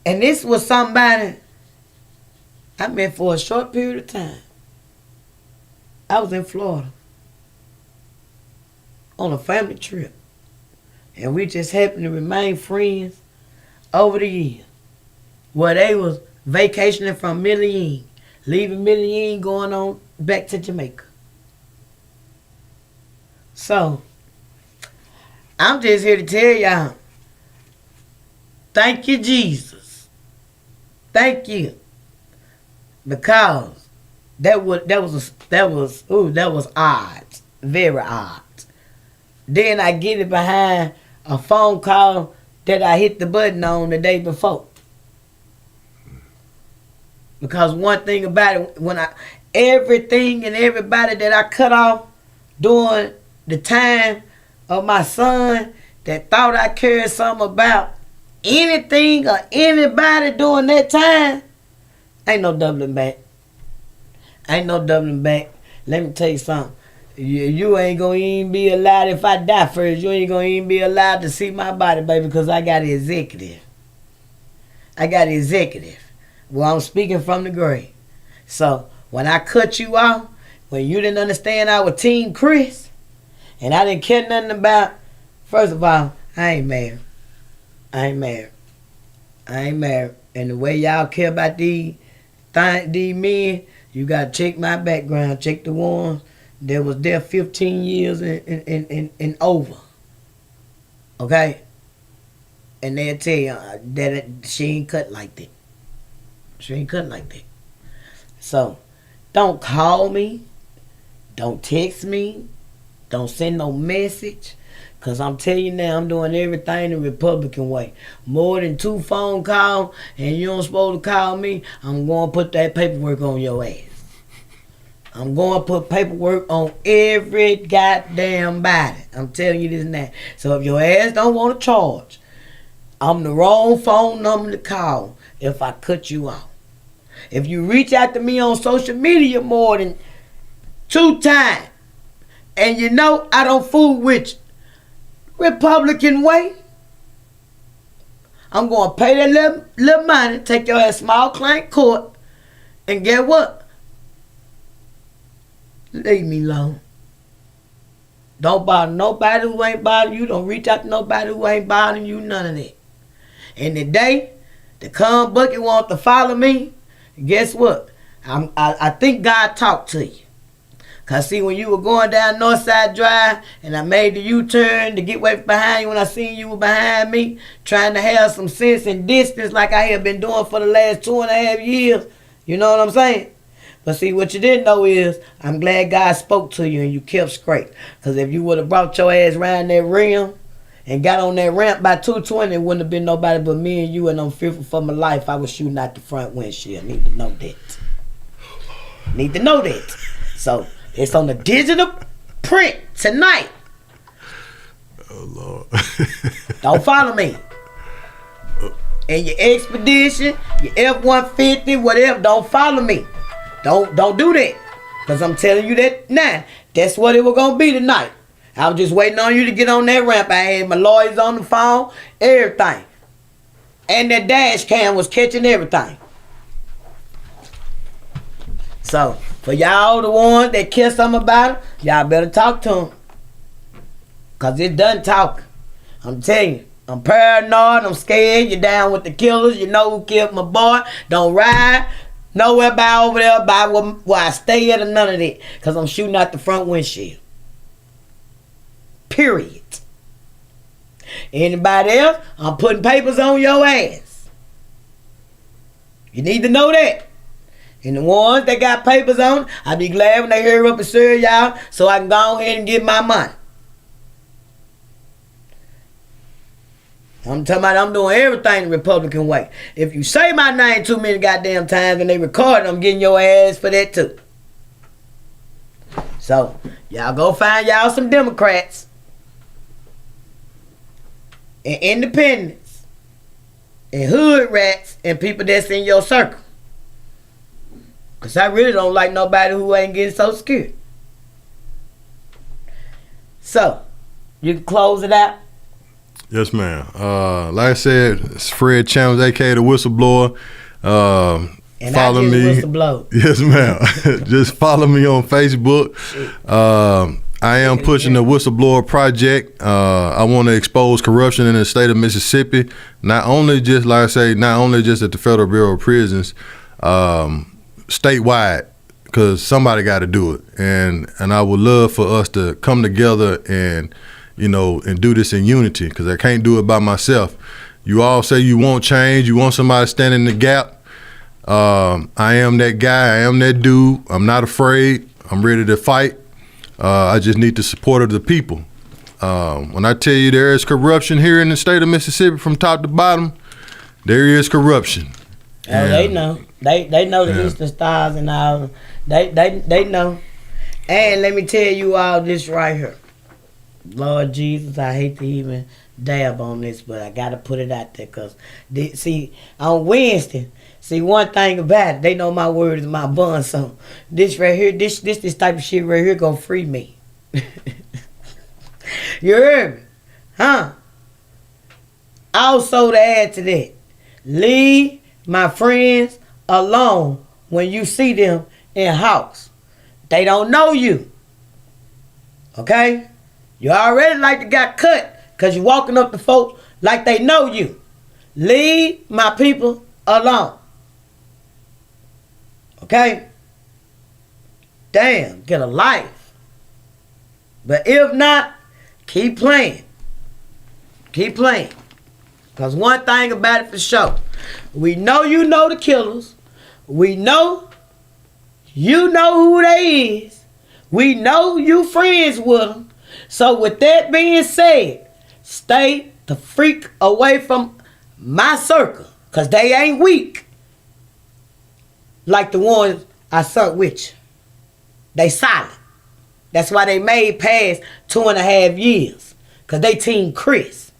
And this was somebody I met for a short period of time. I was in Florida on a family trip. And we just happened to remain friends over the years. where they was vacationing from Medellin, leaving Medellin, going on back to Jamaica. So, I'm just here to tell y'all, thank you, Jesus. Thank you. Because that was odd. Very odd. Then I get it behind a phone call that I hit the button on the day before. Because one thing about it, everything and everybody that I cut off during the time of my son that thought I cared something about anything or anybody during that time, ain't no doubling back. Ain't no doubling back. Let me tell you something. You ain't gonna even be allowed, if I die first, you ain't gonna even be allowed to see my body, baby, because I got an executive. Well, I'm speaking from the grave. So, when I cut you off, when you didn't understand our Team Chris, and I didn't care nothing about, first of all, I ain't married. And the way y'all care about these men, you gotta check my background, check the ones that was there 15 years and over. Okay? And they'll tell you that she ain't cut like that. So, don't call me. Don't text me. Don't send no message. Because I'm telling you now, I'm doing everything the Republican way. More than 2 phone calls and you don't supposed to call me, I'm going to put that paperwork on your ass. I'm going to put paperwork on every goddamn body. I'm telling you this now. So if your ass don't want to charge, I'm the wrong phone number to call if I cut you off. If you reach out to me on social media more than 2 times, and you know I don't fool with you, Republican way, I'm going to pay that little money, take your ass small claim court, and get what? Leave me alone. Don't bother nobody who ain't bothering you. Don't reach out to nobody who ain't bothering you. None of that. And the day the cum bucket want to follow me, guess what? I think God talked to you. Cause see, when you were going down Northside Drive and I made the U-turn to get away from behind you, when I seen you were behind me, trying to have some sense and distance like I have been doing for the last 2.5 years. You know what I'm saying? But see, what you didn't know is, I'm glad God spoke to you and you kept straight. Because if you would have brought your ass around that rim and got on that ramp by 220, it wouldn't have been nobody but me and you, and I'm fearful for my life. I was shooting out the front windshield. Need to know that. So, it's on the digital print tonight. Oh, Lord. Don't follow me. And your Expedition, your F-150, whatever, don't follow me. Don't do that. Because I'm telling you that now. That's what it was going to be tonight. I was just waiting on you to get on that ramp. I had my lawyers on the phone, everything. And that dash cam was catching everything. So, for y'all the ones that care something about it, y'all better talk to them. Because it done talking. I'm telling you. I'm paranoid. I'm scared. You're down with the killers. You know who killed my boy. Don't ride nowhere by over there by where I stay at or none of that. Because I'm shooting out the front windshield. Period. Anybody else, I'm putting papers on your ass. You need to know that. And the ones that got papers on, I'll be glad when they hurry up and serve y'all so I can go ahead and get my money. I'm talking about I'm doing everything the Republican way. If you say my name too many goddamn times and they record it, I'm getting your ass for that too. So, y'all go find y'all some Democrats and independents and hood rats and people that's in your circle. Because I really don't like nobody who ain't getting Social Security. So, you can close it out. Yes, ma'am. Like I said, it's Fred Chambers, a.k.a. the Whistleblower. And follow I just me. whistleblow. Yes, ma'am. Just follow me on Facebook. I am pushing the whistleblower project. I want to expose corruption in the state of Mississippi. Not only just, like I say, not only just at the Federal Bureau of Prisons, statewide, because somebody got to do it. And I would love for us to come together and, you know, and do this in unity, because I can't do it by myself. You all say you want change, you want somebody standing in the gap. I am that guy, I am that dude. I'm not afraid, I'm ready to fight. I just need the support of the people. When I tell you there is corruption here in the state of Mississippi from top to bottom, there is corruption. Oh, they know. They know the Eastern Stars and all. They know. And let me tell you all this right here. Lord Jesus, I hate to even dab on this, but I got to put it out there because, see, on Wednesday, see, one thing about it, they know my word is my bond, so this right here, this type of shit right here gonna free me. You heard me? Huh? Also to add to that, leave my friends alone when you see them in house. They don't know you. Okay? You already like to got cut because you walking up to folks like they know you. Leave my people alone. Okay? Damn, get a life. But if not, keep playing. Keep playing. Because one thing about it for sure, we know you know the killers. We know you know who they is. We know you friends with them. So with that being said, stay the freak away from my circle. Because they ain't weak. Like the ones I sunk with you. They solid. That's why they made past 2.5 years. Because they team Chris.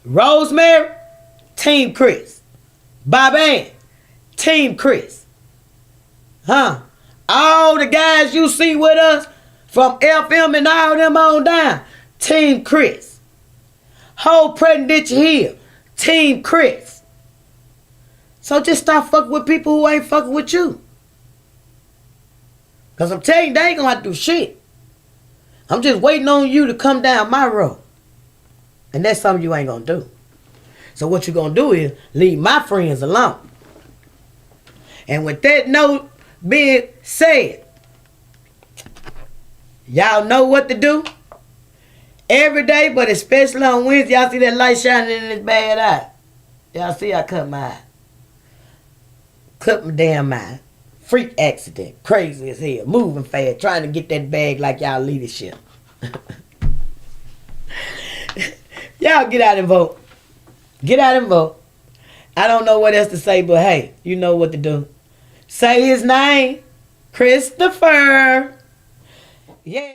Rosemary, team Chris. Bobby, team Chris. Huh? All the guys you see with us, from FM and all them on down, team Chris. Whole President here, team Chris. So just stop fucking with people who ain't fucking with you. Because I'm telling you, they ain't gonna have to do shit. I'm just waiting on you to come down my road. And that's something you ain't gonna do. So what you gonna do is leave my friends alone. And with that note being said, y'all know what to do. Every day, but especially on Wednesday, y'all see that light shining in this bad eye. Y'all see I cut my eye. Cut my damn eye. Freak accident. Crazy as hell. Moving fast. Trying to get that bag like y'all leadership. Y'all get out and vote. Get out and vote. I don't know what else to say, but hey, you know what to do. Say his name. Christopher. Yeah.